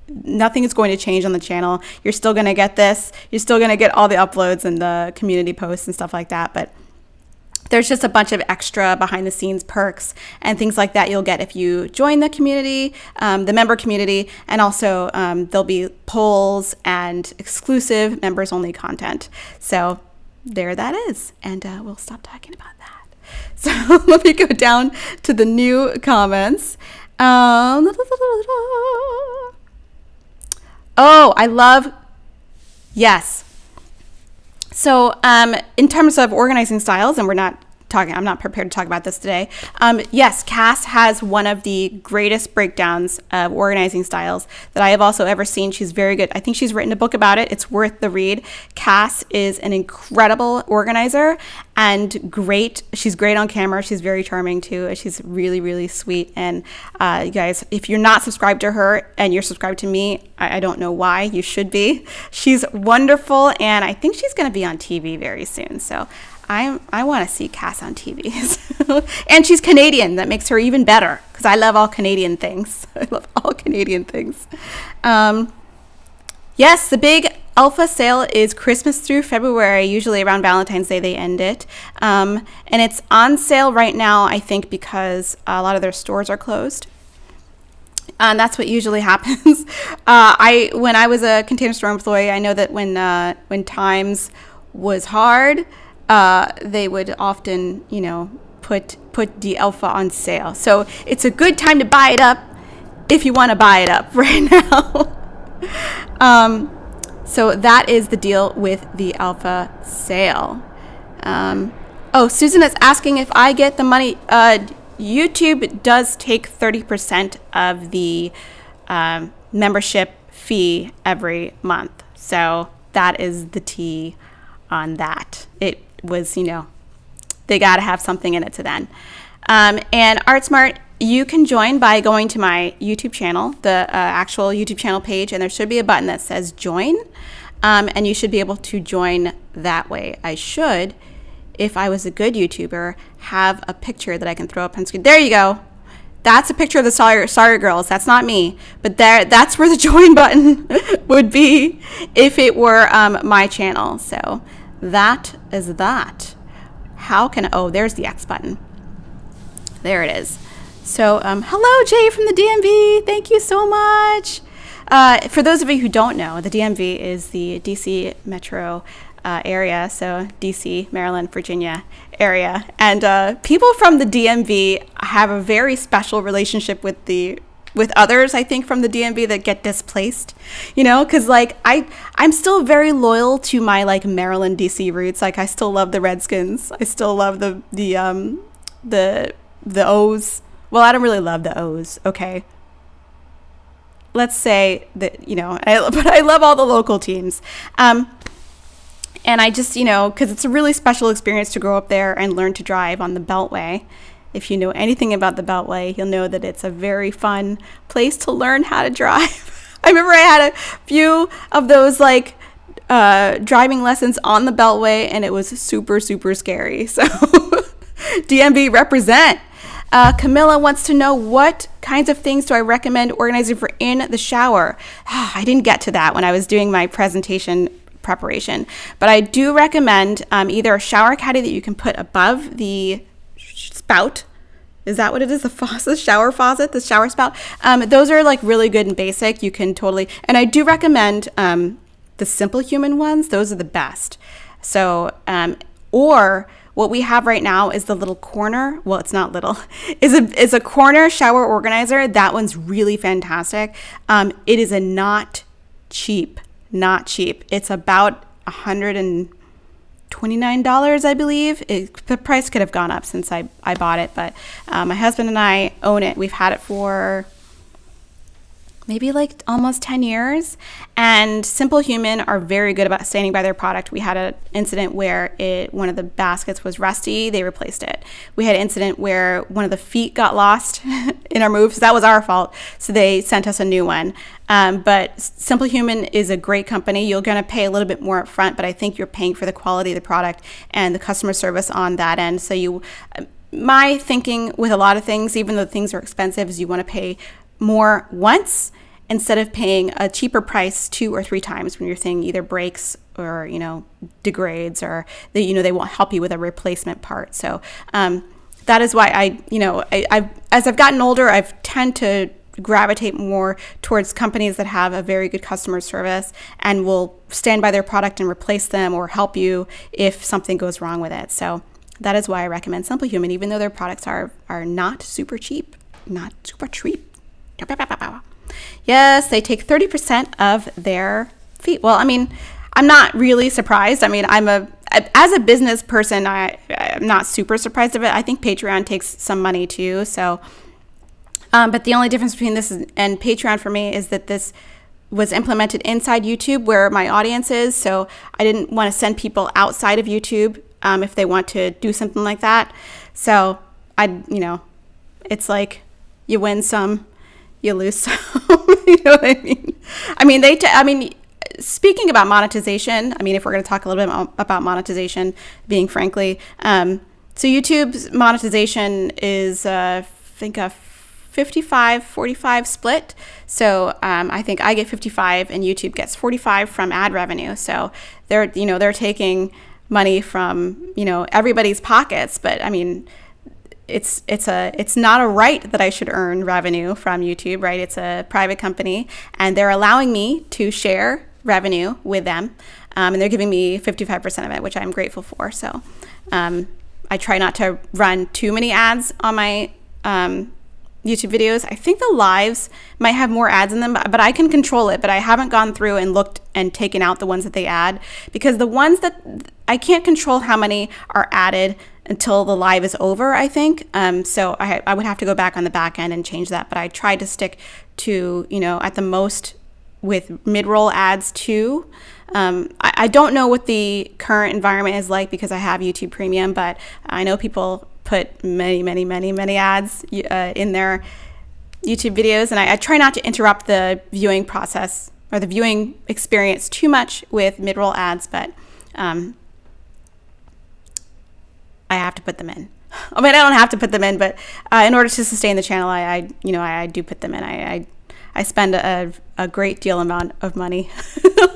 B: nothing is going to change on the channel. You're still going to get this. You're still going to get all the uploads and the community posts and stuff like that. But there's just a bunch of extra behind the scenes perks and things like that you'll get if you join the community, the member community, and also there'll be polls and exclusive members only content. So there that is. And we'll stop talking about that. So let me go down to the new comments. Oh, I love, yes. So in terms of organizing styles, and I'm not prepared to talk about this today. Yes, Cass has one of the greatest breakdowns of organizing styles that I have also ever seen. She's very good. I think she's written a book about it. It's worth the read. Cass is an incredible organizer and great. She's great on camera. She's very charming too. She's really, really sweet. And you guys, if you're not subscribed to her and you're subscribed to me, I don't know why. You should be. She's wonderful, and I think she's going to be on TV very soon. So I want to see Cass on TV. And she's Canadian. That makes her even better because I love all Canadian things. I love all Canadian things. Yes, the big Alpha sale is Christmas through February. Usually around Valentine's Day they end it. And it's on sale right now, I think, because a lot of their stores are closed. And that's what usually happens. When I was a Container Store employee, I know that when times was hard, they would often, put the Alpha on sale. So it's a good time to buy it up if you want to buy it up right now. So that is the deal with the Alpha sale. Susan is asking if I get the money. YouTube does take 30% of the membership fee every month. So that is the tea on that. It was, they got to have something in it to then. And ArtSmart, you can join by going to my YouTube channel, the actual YouTube channel page, and there should be a button that says join. And you should be able to join that way. I should, if I was a good YouTuber, have a picture that I can throw up on screen. There you go. That's a picture of the Sorry Girls. That's not me. But that's where the join button would be if it were my channel. So that is that. There's the X button. There it is. So hello, Jay from the DMV. Thank you so much. For those of you who don't know, the DMV is the DC metro area, so DC, Maryland, Virginia area. And people from the DMV have a very special relationship with others, I think, from the DMV that get displaced, because I'm still very loyal to my Maryland DC roots. I still love the Redskins. I still love the O's. Well, I don't really love the O's. Okay. let's say that, but I love all the local teams. And I just, because it's a really special experience to grow up there and learn to drive on the Beltway. If you know anything about the Beltway, you'll know that it's a very fun place to learn how to drive. I remember I had a few of those driving lessons on the Beltway, and it was super, super scary. So DMV represent. Camilla wants to know, what kinds of things do I recommend organizing for in the shower? I didn't get to that when I was doing my presentation preparation, but I do recommend either a shower caddy that you can put above the spout. Is that what it is? The faucet, the shower faucet, the shower spout. Those are really good and basic. You can totally, and I do recommend the Simple Human ones. Those are the best. So, or what we have right now is the little corner. Well, it's not little. It's a corner shower organizer. That one's really fantastic. It is not cheap. It's about $129, I believe. The price could have gone up since I bought it, but my husband and I own it. We've had it for maybe almost 10 years, and Simple Human are very good about standing by their product. We had an incident where one of the baskets was rusty. They replaced it. We had an incident where one of the feet got lost in our move. So that was our fault. So they sent us a new one. But Simple Human is a great company. You're going to pay a little bit more up front, but I think you're paying for the quality of the product and the customer service on that end. So my thinking with a lot of things, even though things are expensive, is you want to pay more once instead of paying a cheaper price 2 or 3 times when your thing either breaks or degrades, or they won't help you with a replacement part. So that is why I as I've gotten older, I've tend to gravitate more towards companies that have a very good customer service and will stand by their product and replace them or help you if something goes wrong with it. So that is why I recommend Simple Human, even though their products are not super cheap. Not super cheap. Yes, they take 30% of their fee. Well, I'm not really surprised. As a business person, I'm not super surprised of it. I think Patreon takes some money too. So, but the only difference between this and Patreon for me is that this was implemented inside YouTube where my audience is. So I didn't want to send people outside of YouTube if they want to do something like that. So it's like you win some, you lose some. You know what I mean? Speaking about monetization, if we're going to talk a little bit about monetization, being frankly, so YouTube's monetization is, I think, a 55-45 split. So I think I get 55 and YouTube gets 45 from ad revenue. So they're taking money from everybody's pockets, but it's not a right that I should earn revenue from YouTube, right? It's a private company, and they're allowing me to share revenue with them, and they're giving me 55% of it, which I'm grateful for. So I try not to run too many ads on my YouTube videos. I think the lives might have more ads in them, but I can control it. But I haven't gone through and looked and taken out the ones that they add, because the ones that I can't control how many are added until the live is over, I think. So I would have to go back on the back end and change that. But I tried to stick to, at the most with mid-roll ads too. I don't know what the current environment is like because I have YouTube Premium, but I know people put many ads in their YouTube videos. And I try not to interrupt the viewing process or the viewing experience too much with mid-roll ads, but I have to put them in. I don't have to put them in, but in order to sustain the channel, I do put them in. I spend a great deal amount of money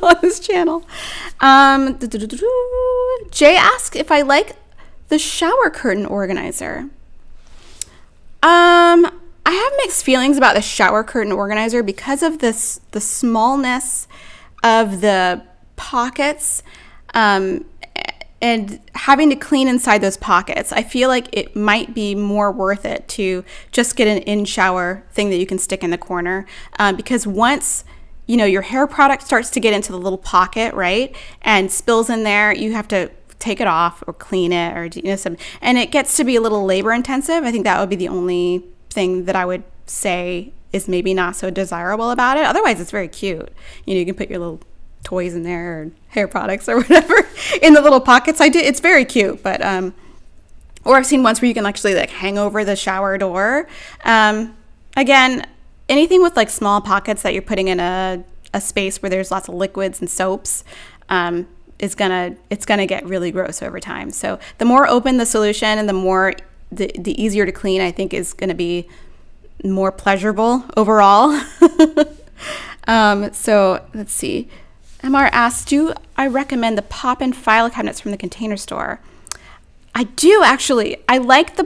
B: on this channel. Jay asked if I like the shower curtain organizer. I have mixed feelings about the shower curtain organizer because of the smallness of the pockets. And having to clean inside those pockets, I feel like it might be more worth it to just get an in-shower thing that you can stick in the corner. Because once, your hair product starts to get into the little pocket, right, and spills in there, you have to take it off or clean it or and it gets to be a little labor intensive. I think that would be the only thing that I would say is maybe not so desirable about it. Otherwise, it's very cute. You can put your little toys in there or hair products or whatever in the little pockets. It's very cute, but or I've seen ones where you can actually like hang over the shower door. Again, anything with like small pockets that you're putting in a space where there's lots of liquids and soaps, it's gonna get really gross over time. So the more open the solution and the easier to clean, I think is gonna be more pleasurable overall. So let's see. MR asks, do I recommend the pop-in file cabinets from the Container Store? I do actually. I like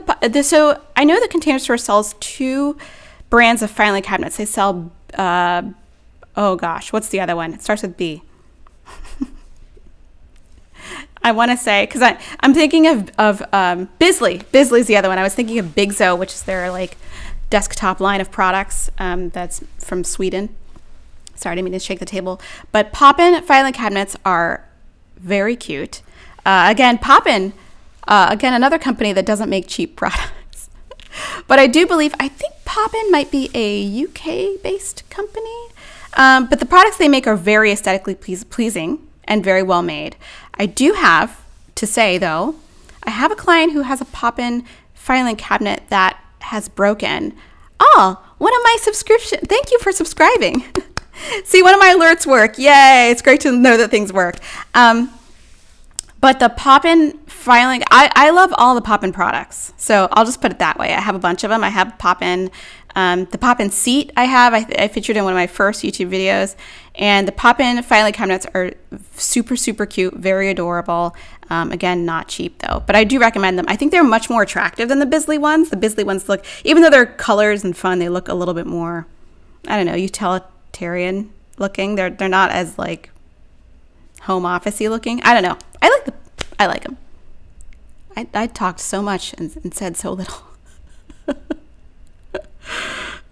B: so I know the Container Store sells 2 brands of filing cabinets. They sell, oh gosh, what's the other one? It starts with B. I want to say, because I'm thinking of Bisley. Bisley's the other one. I was thinking of Big Zo, which is their like desktop line of products that's from Sweden. Sorry, I didn't mean to shake the table. But pop-in filing cabinets are very cute. Again, Pop-in, another company that doesn't make cheap products. But I think Pop-in might be a UK-based company. But the products they make are very aesthetically pleasing and very well made. I do have to say, though, I have a client who has a Pop-in filing cabinet that has broken. Oh, one of my subscription. Thank you for subscribing. See, one of my alerts work. Yay. It's great to know that things work. But the Pop-in filing, I love all the Pop-in products. So I'll just put it that way. I have a bunch of them. I have Pop-in, the Pop-in seat I featured in one of my first YouTube videos. And the Pop-in filing cabinets are super, super cute, very adorable. Again, not cheap though, but I do recommend them. I think they're much more attractive than the Bisley ones. The Bisley ones look, even though they're colors and fun, they look a little bit more, I don't know, utilitarian looking. They're not as like home office-y looking. I don't know. I like them. I talked so much and said so little.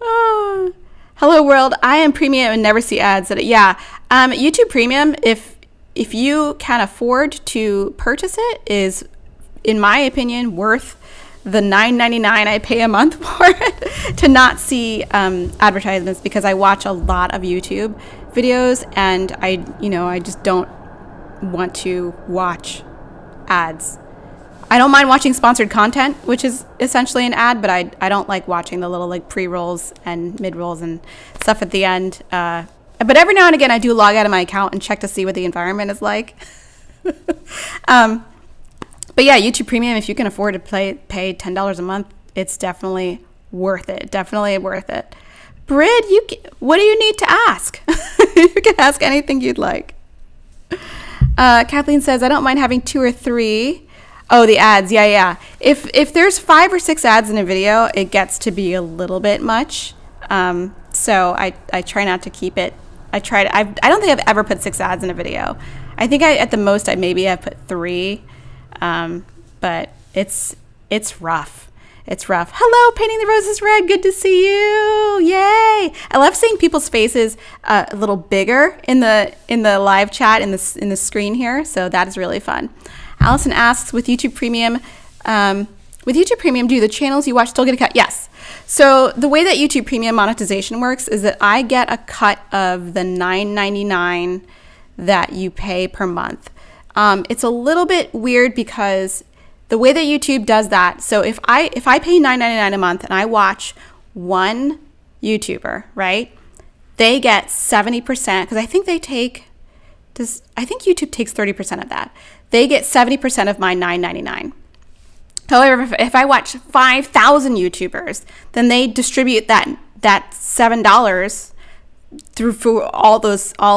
B: Oh. Hello world. I am premium and never see ads. YouTube Premium, if you can afford to purchase it, is, in my opinion, worth the $9.99 I pay a month for it to not see advertisements, because I watch a lot of YouTube videos and I just don't want to watch ads. I don't mind watching sponsored content, which is essentially an ad, but I don't like watching the little like pre-rolls and mid-rolls and stuff at the end. But every now and again, I do log out of my account and check to see what the environment is like. But yeah, YouTube Premium, if you can afford to pay $10 a month, it's definitely worth it. Definitely worth it. Brid, what do you need to ask? You can ask anything you'd like. Kathleen says, I don't mind having 2 or 3. Oh, the ads. Yeah. If there's 5 or 6 ads in a video, it gets to be a little bit much. So I try not to keep it. I don't think I've ever put 6 ads in a video. I think at the most I've put 3. But it's rough. It's rough. Hello, Painting the Roses Red. Good to see you. Yay. I love seeing people's faces a little bigger in the live chat in the screen here. So that is really fun. Allison asks, with YouTube Premium, do the channels you watch still get a cut? Yes. So the way that YouTube Premium monetization works is that I get a cut of the $9.99 that you pay per month. It's a little bit weird because the way that YouTube does that, so if I pay $9.99 a month and I watch one YouTuber, right, they get 70%, because I think YouTube takes 30% of that. They get 70% of my $9.99. However, if I watch 5,000 YouTubers, then they distribute that $7 through all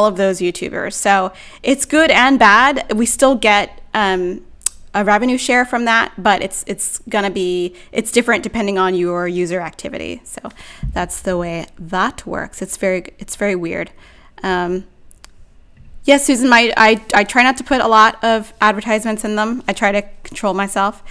B: of those YouTubers. So it's good and bad. We still get a revenue share from that, but it's different depending on your user activity. So that's the way that works. It's very weird. Yes, Susan, I try not to put a lot of advertisements in them. I try to control myself.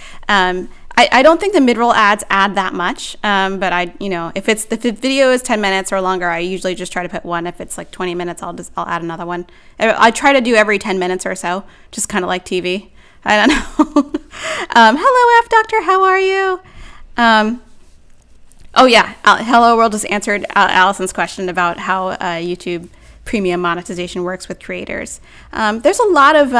B: I don't think the mid-roll ads add that much, but if the video is 10 minutes or longer, I usually just try to put one. If it's like 20 minutes, I'll add another one. I try to do every 10 minutes or so, just kind of like TV. I don't know. Hello, F Doctor, how are you? Oh yeah, Hello World just answered Allison's question about how YouTube Premium monetization works with creators. There's a lot of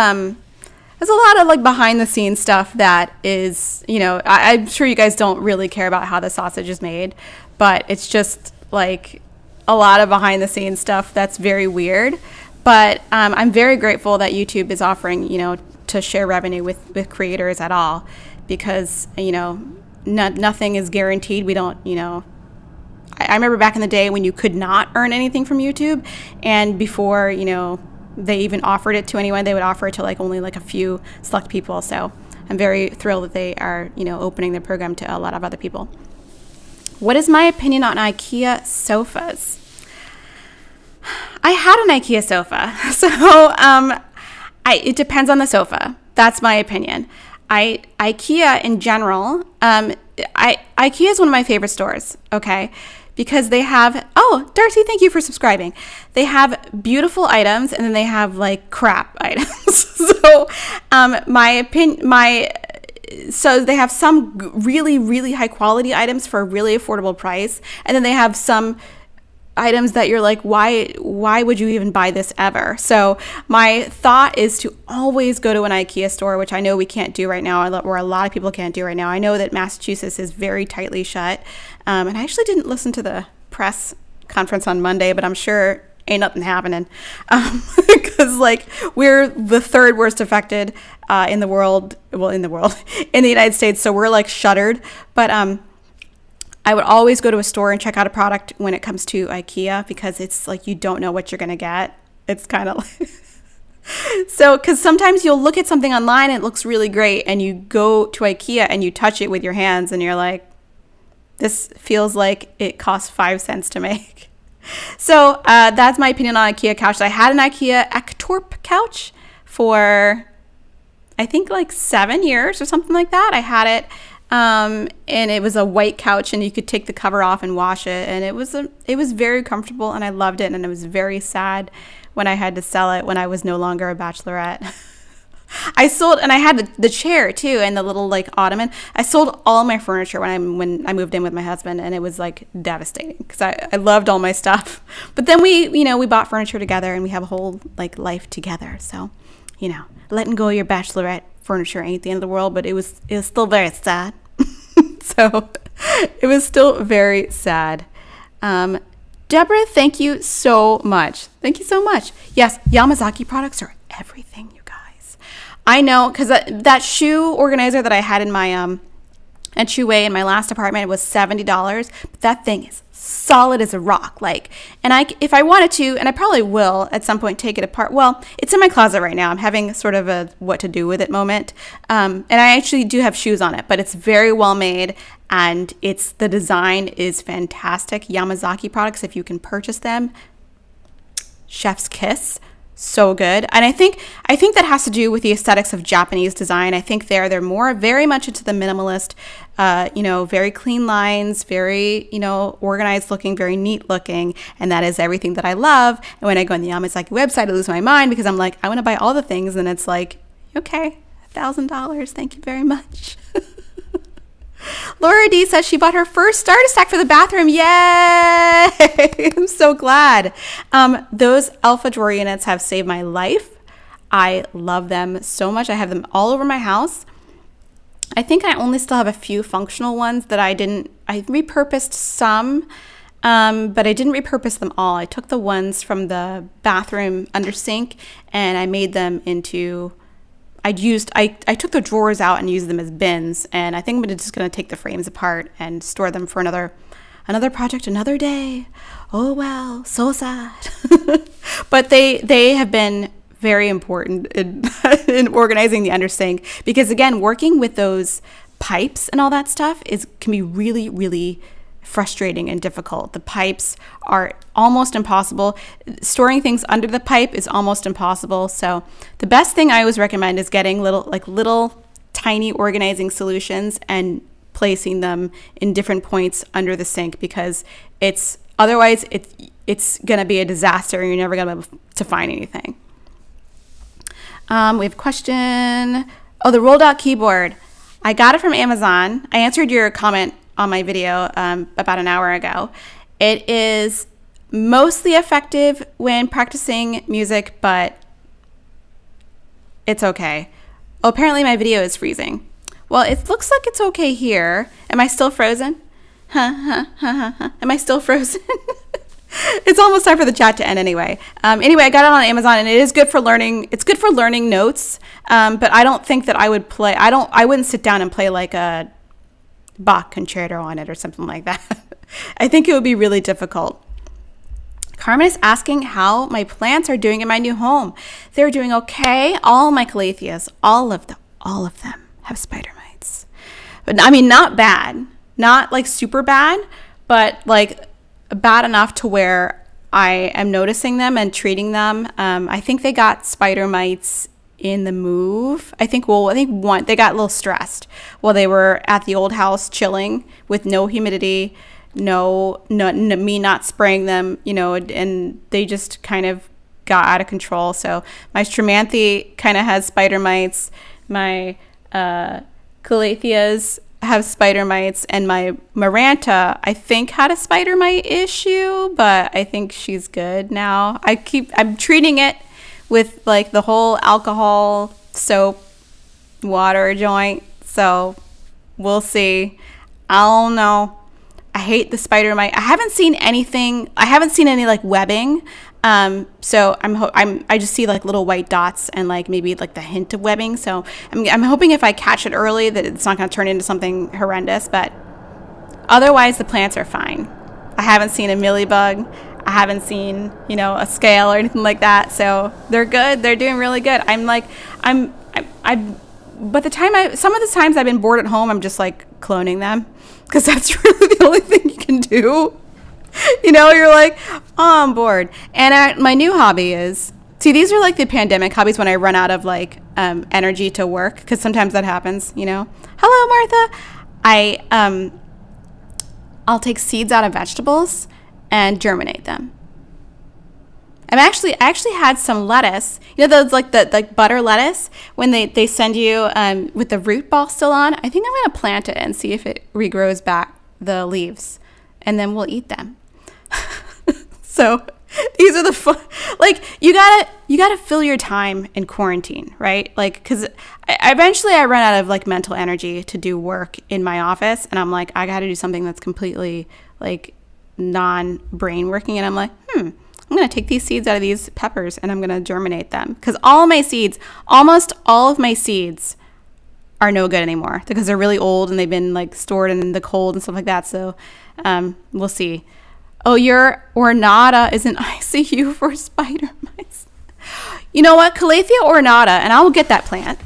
B: like behind the scenes stuff that is, I'm sure you guys don't really care about how the sausage is made, but it's just like a lot of behind the scenes stuff that's very weird. But I'm very grateful that YouTube is offering, to share revenue with creators at all, because, nothing is guaranteed. We don't, I remember back in the day when you could not earn anything from YouTube, and before, they even offered it to anyone, they would offer it to only a few select people. So I'm very thrilled that they are, opening their program to a lot of other people. What is my opinion on IKEA sofas? I had an IKEA sofa, so it depends on the sofa. That's my opinion. IKEA in general, IKEA is one of my favorite stores, okay? Because they have, oh, Darcy, thank you for subscribing. They have beautiful items, and then they have crap items. So so they have some really, really high quality items for a really affordable price. And then they have some items that you're like, why would you even buy this ever? So my thought is to always go to an IKEA store, which I know we can't do right now, or a lot of people can't do right now. I know that Massachusetts is very tightly shut. And I actually didn't listen to the press conference on Monday, but I'm sure ain't nothing happening. Because we're the third worst affected in the world, in the United States. So we're shuttered. But I would always go to a store and check out a product when it comes to IKEA, because it's you don't know what you're going to get. It's kind of so, because sometimes you'll look at something online and it looks really great, and you go to IKEA and you touch it with your hands and you're like, this feels like it costs 5 cents to make. So that's my opinion on IKEA couches. I had an IKEA Ektorp couch for, I think 7 years or something like that. I had it. And it was a white couch, and you could take the cover off and wash it, and it was very comfortable, and I loved it. And it was very sad when I had to sell it when I was no longer a bachelorette. I sold, and I had the chair too, and the little ottoman. I sold all my furniture when I moved in with my husband, and it was devastating, because I loved all my stuff. But then we bought furniture together, and we have a whole life together. So, letting go of your bachelorette furniture ain't the end of the world, but it was still very sad. So it was still very sad. Deborah, thank you so much. Thank you so much. Yes, Hamazaki products are everything, you guys. I know, because that shoe organizer that I had in my entryway in my last apartment was $70, but that thing is solid as a rock. And if I wanted to, and I probably will at some point, take it apart. Well, it's in my closet right now. I'm having sort of a what to do with it moment. And I actually do have shoes on it, but it's very well made, and the design is fantastic. Hamazaki products, if you can purchase them, chef's kiss. So good. And I think that has to do with the aesthetics of Japanese design. I think they're very much into the minimalist, very clean lines, very, organized looking, very neat looking. And that is everything that I love. And when I go on the Hamazaki website, I lose my mind, because I'm like, I want to buy all the things. And it's like, okay, $1,000. Thank you very much. Laura D says she bought her first starter stack for the bathroom. Yay! I'm so glad. Those Alpha drawer units have saved my life. I love them so much. I have them all over my house. I think I only still have a few functional ones that I repurposed some, but I didn't repurpose them all. I took the ones from the bathroom under sink, and I made them into... I took the drawers out and used them as bins, and I think I'm just going to take the frames apart and store them for another project, another day. Oh well, so sad. But they have been very important in organizing the undersink, because again, working with those pipes and all that stuff can be really, really frustrating and difficult. The pipes are almost impossible. Storing things under the pipe is almost impossible. So the best thing I always recommend is getting little tiny organizing solutions and placing them in different points under the sink, because otherwise it's going to be a disaster, and you're never going to be able to find anything. We have a question. Oh, the rolled out keyboard. I got it from Amazon. I answered your comment on my video about an hour ago. It is mostly effective when practicing music, but it's okay. Oh, apparently my video is freezing. Well, it looks like it's okay here. Am I still frozen? Am I still frozen? It's almost time for the chat to end anyway. Anyway, I got it on Amazon, and it is good for learning. It's good for learning notes, but I don't think that I would play. I wouldn't sit down and play like a Bach concerto on it or something like that. I think it would be really difficult. Carmen is asking how my plants are doing in my new home. They're doing okay. All my calatheas, all of them have spider mites. But I mean, not bad, not like super bad, but like bad enough to where I am noticing them and treating them. I think they got spider mites in the move. I think one, they got a little stressed while they were at the old house chilling with no humidity, no me not spraying them, and they just kind of got out of control. So my Stramanthe kind of has spider mites. My Calatheas have spider mites, and my Maranta, I think, had a spider mite issue, but I think she's good now. I'm treating it with like the whole alcohol, soap, water joint. So we'll see. I don't know. I hate the spider mite. I haven't seen any like webbing. So I just see like little white dots and like maybe like the hint of webbing. So I'm hoping if I catch it early that it's not going to turn into something horrendous, but otherwise the plants are fine. I haven't seen a millibug. I haven't seen, a scale or anything like that. So they're good. They're doing really good. Some of the times I've been bored at home, I'm just like cloning them, because that's really the only thing you can do. You're like, oh, I'm bored. And my new hobby is, these are like the pandemic hobbies when I run out of like energy to work, because sometimes that happens, Hello, Martha. I'll take seeds out of vegetables and germinate them. I actually had some lettuce, those like the like butter lettuce, when they send you with the root ball still on. I think I'm going to plant it and see if it regrows back the leaves, and then we'll eat them. So these are the fun, like you gotta fill your time in quarantine, right? Like, because eventually I run out of like mental energy to do work in my office, and I'm like, I got to do something that's completely like non-brain working, and I'm like, I'm going to take these seeds out of these peppers and I'm going to germinate them, because almost all of my seeds are no good anymore because they're really old and they've been like stored in the cold and stuff like that. So we'll see. Oh, your ornata is in ICU for spider mites. You know what? Calathea ornata, and I will get that plant.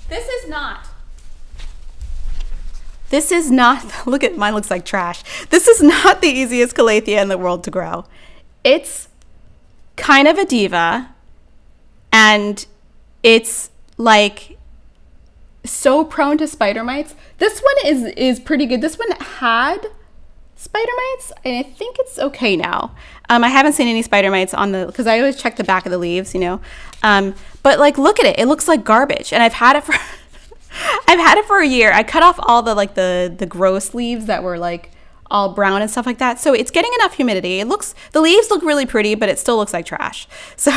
B: This is not, look at mine, looks like trash. This is not the easiest Calathea in the world to grow. It's kind of a diva, and it's like so prone to spider mites. This one is pretty good. This one had spider mites, and I think it's okay now. I haven't seen any spider mites because I always check the back of the leaves, but like, look at it. It looks like garbage, and I've had it for a year. I cut off all the gross leaves that were like all brown and stuff like that. So it's getting enough humidity. The leaves look really pretty, but it still looks like trash. So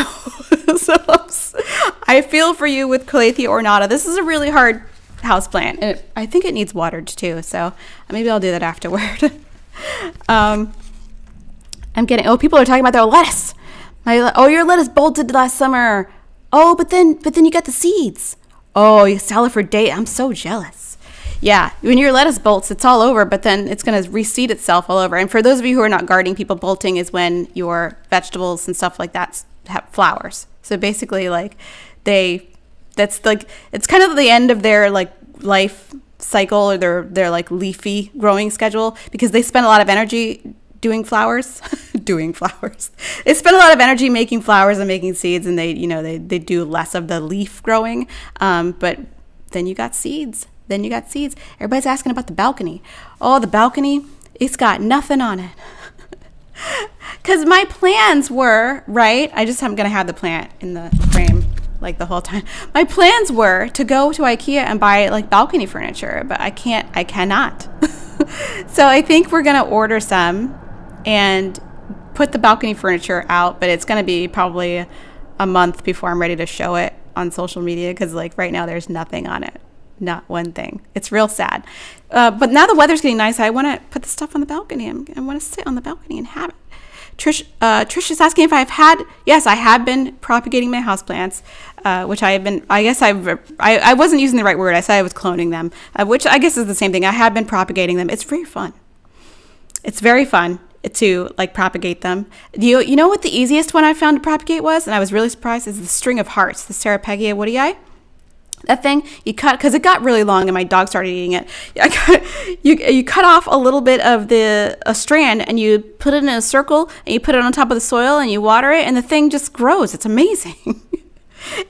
B: I feel for you with Calathea ornata. This is a really hard houseplant, and I think it needs watered too. So maybe I'll do that afterward. People are talking about their lettuce. Your lettuce bolted last summer. Oh, but then you got the seeds. Oh, you sell it for day. I'm so jealous. Yeah, when your lettuce bolts, it's all over, but then it's going to reseed itself all over. And for those of you who are not gardening people, bolting is when your vegetables and stuff like that have flowers. So basically, like, it's kind of the end of their like life cycle, or their like leafy growing schedule, because they spend a lot of energy doing flowers. They spend a lot of energy making flowers and making seeds, and they do less of the leaf growing. But then you got seeds. Everybody's asking about the balcony. Oh, the balcony, it's got nothing on it. Because my plans were, right, I'm going to have the plant in the frame. like the whole time. My plans were to go to Ikea and buy like balcony furniture, but I cannot. So I think we're going to order some and put the balcony furniture out, but it's going to be probably a month before I'm ready to show it on social media, because like right now there's nothing on it. Not one thing. It's real sad. But now the weather's getting nice. I want to put the stuff on the balcony. I want to sit on the balcony and have it. Trish is asking if I've had. Yes, I have been propagating my houseplants, which I have been. I guess I wasn't using the right word. I said I was cloning them, which I guess is the same thing. I have been propagating them. It's very fun. It's very fun to like propagate them. You know what the easiest one I found to propagate was, and I was really surprised, is the string of hearts, the Ceropegia woodii. That thing you cut, because it got really long and my dog started eating it. You cut off a little bit of a strand and you put it in a circle and you put it on top of the soil and you water it and the thing just grows. It's amazing.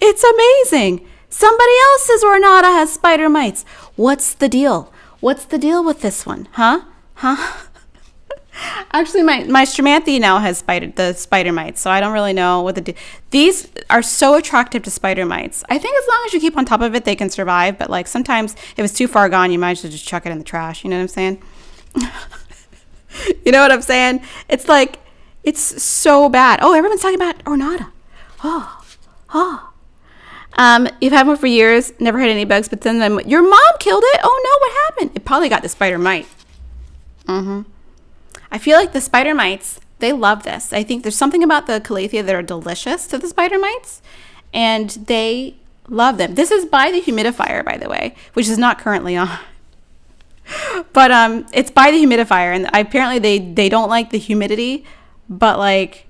B: It's amazing. Somebody else's Ornata has spider mites. What's the deal? What's the deal with this one? Huh? Actually, my Stramanthe now has the spider mites, so I don't really know what these are so attractive to spider mites. I think as long as you keep on top of it, they can survive. But like sometimes if it's too far gone, you might as well just chuck it in the trash. You know what I'm saying? You know what I'm saying? It's like, it's so bad. Oh, everyone's talking about Ornata. You've had one for years, never had any bugs, but then your mom killed it. Oh no, what happened? It probably got the spider mite. I feel like the spider mites, they love this. I think there's something about the calathea that are delicious to the spider mites, and they love them. This is by the humidifier, by the way, which is not currently on. But it's by the humidifier, and apparently they don't like the humidity, but like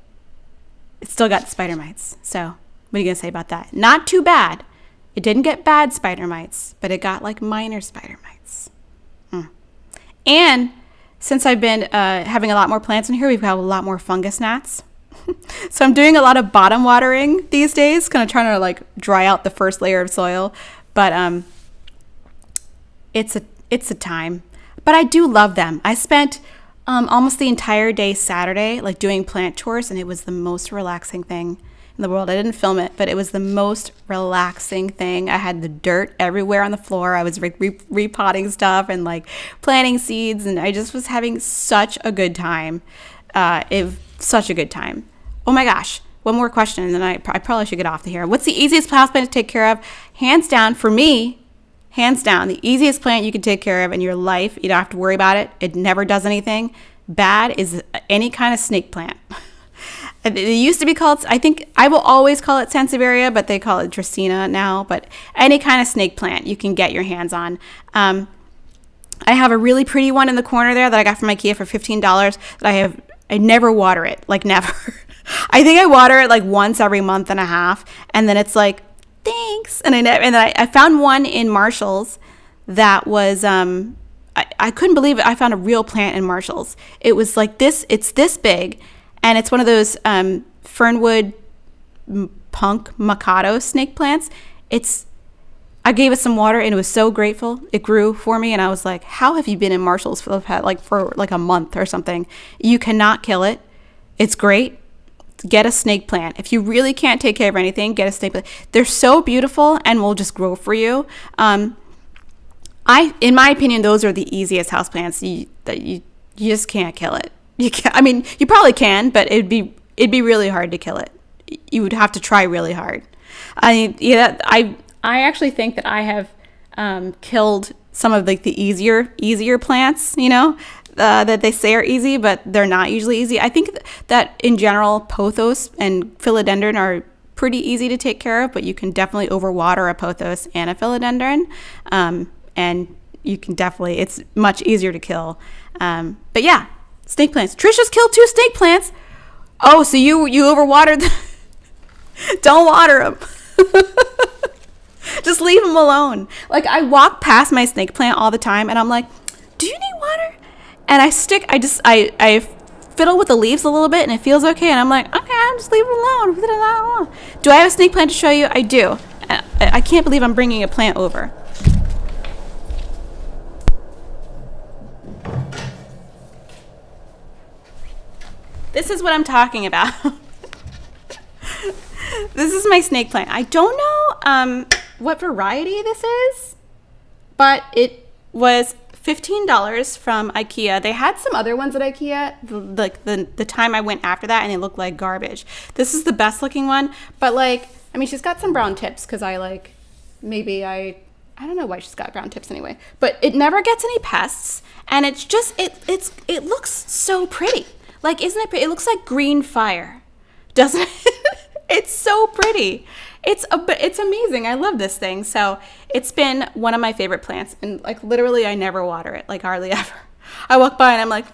B: it's still got the spider mites. So what are you gonna say about that? Not too bad. It didn't get bad spider mites, but it got like minor spider mites. And since I've been having a lot more plants in here, we've got a lot more fungus gnats. So I'm doing a lot of bottom watering these days, kind of trying to like dry out the first layer of soil. But it's a time. But I do love them. I spent almost the entire day Saturday like doing plant chores, and it was the most relaxing thing in the world. I didn't film it, but it was the most relaxing thing. I had the dirt everywhere on the floor. I was repotting stuff and like planting seeds, and I just was having such a good time. Such a good time. Oh my gosh. One more question, and then I probably should get off to here. What's the easiest houseplant to take care of? Hands down, for me, hands down, the easiest plant you can take care of in your life. You don't have to worry about it. It never does anything bad, is any kind of snake plant. It used to be called, I think I will always call it Sansevieria, but they call it Dracaena now. But any kind of snake plant you can get your hands on. I have a really pretty one in the corner there that I got from Ikea for $15 that I never water it, like never. I think I water it like once every month and a half, and then it's like, thanks. And I found one in Marshall's that was, I couldn't believe it. I found a real plant in Marshall's. It was like this, it's this big. And it's one of those Fernwood Punk Mikado snake plants. I gave it some water and it was so grateful. It grew for me, and I was like, how have you been in Marshall's for a month or something? You cannot kill it. It's great. Get a snake plant. If you really can't take care of anything, get a snake plant. They're so beautiful and will just grow for you. In my opinion, those are the easiest houseplants that you just can't kill it. You can't, I mean, you probably can, but it'd be really hard to kill it. You would have to try really hard. I actually think that I have killed some of like the easier plants, that they say are easy, but they're not usually easy. I think that in general, pothos and philodendron are pretty easy to take care of, but you can definitely overwater a pothos and a philodendron, and you can definitely, it's much easier to kill. But yeah. Snake plants. Trisha's killed 2 snake plants. Oh, so you overwatered them. Don't water them. Just leave them alone. Like, I walk past my snake plant all the time, and I'm like, do you need water? And I fiddle with the leaves a little bit, and it feels okay. And I'm like, okay, I'm just leave it alone. Do I have a snake plant to show you? I do. I can't believe I'm bringing a plant over. This is what I'm talking about. This is my snake plant. I don't know what variety this is, but it was $15 from Ikea. They had some other ones at Ikea, like the time I went after that, and they looked like garbage. This is the best looking one, but like, I mean, she's got some brown tips because I don't know why she's got brown tips anyway, but it never gets any pests, and it's just, it looks so pretty. Like, isn't it pretty? It looks like green fire, doesn't it? It's so pretty. It's amazing. I love this thing. So it's been one of my favorite plants, and like literally I never water it, like hardly ever. I walk by and I'm like,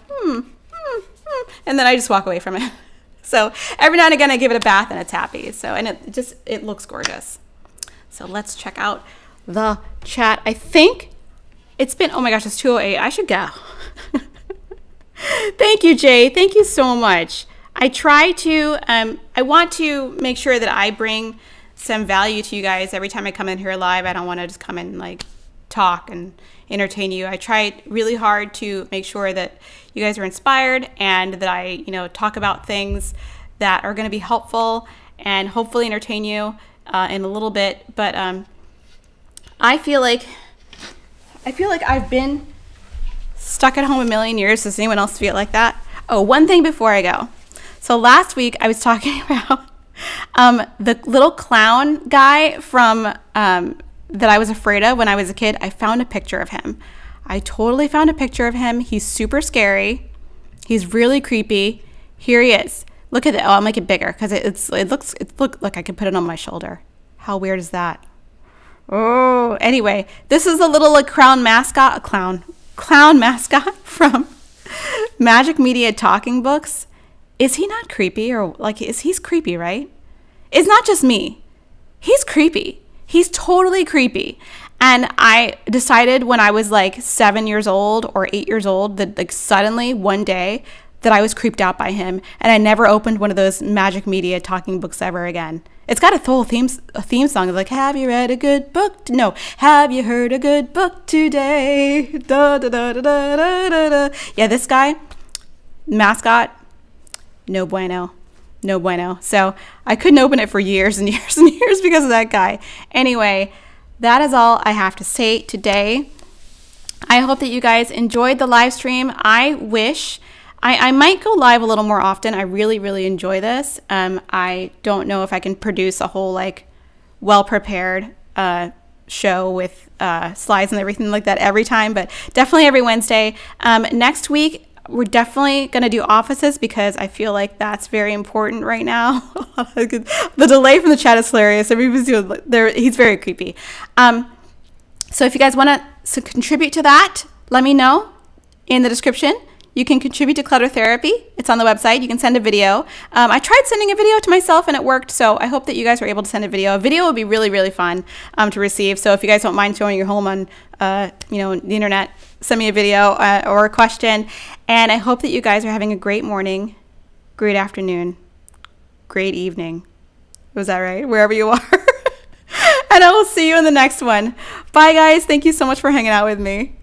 B: and then I just walk away from it. So every now and again I give it a bath and it's happy. So, and it looks gorgeous. So let's check out the chat. I think it's been, oh my gosh, it's 2:08. I should go. Thank you, Jay. Thank you so much. I try to, I want to make sure that I bring some value to you guys every time I come in here live. I don't want to just come in and like talk and entertain you. I try really hard to make sure that you guys are inspired and that I, talk about things that are going to be helpful and hopefully entertain you in a little bit. But I feel like I've been stuck at home a million years. Does anyone else feel like that? Oh, one thing before I go. So last week I was talking about the little clown guy from that I was afraid of when I was a kid. I found a picture of him. I totally found a picture of him. He's super scary. He's really creepy. Here he is. Look at it. Oh, I'll make it bigger because look, I can put it on my shoulder. How weird is that? Oh, anyway, this is a little like clown mascot from Magic Media Talking Books. Is he not creepy? Or like, he's creepy, right? It's not just me. He's creepy. He's totally creepy. And I decided when I was like 7 years old or 8 years old that like suddenly one day that I was creeped out by him, and I never opened one of those Magic Media Talking Books ever again. It's got a whole theme song of like, have you read a good book? No. Have you heard a good book today? Da, da, da, da, da, da, da. Yeah, this guy, mascot, no bueno. No bueno. So I couldn't open it for years and years and years because of that guy. Anyway, that is all I have to say today. I hope that you guys enjoyed the live stream. I wish I might go live a little more often. I really, really enjoy this. I don't know if I can produce a whole like well-prepared show with slides and everything like that every time, but definitely every Wednesday. Next week, we're definitely going to do offices because I feel like that's very important right now. The delay from the chat is hilarious. He's very creepy. So if you guys want to contribute to that, let me know in the description. You can contribute to Clutter Therapy. It's on the website. You can send a video. I tried sending a video to myself and it worked. So I hope that you guys were able to send a video. A video would be really, really fun to receive. So if you guys don't mind showing your home on, the internet, send me a video or a question. And I hope that you guys are having a great morning, great afternoon, great evening. Was that right? Wherever you are. And I will see you in the next one. Bye, guys. Thank you so much for hanging out with me.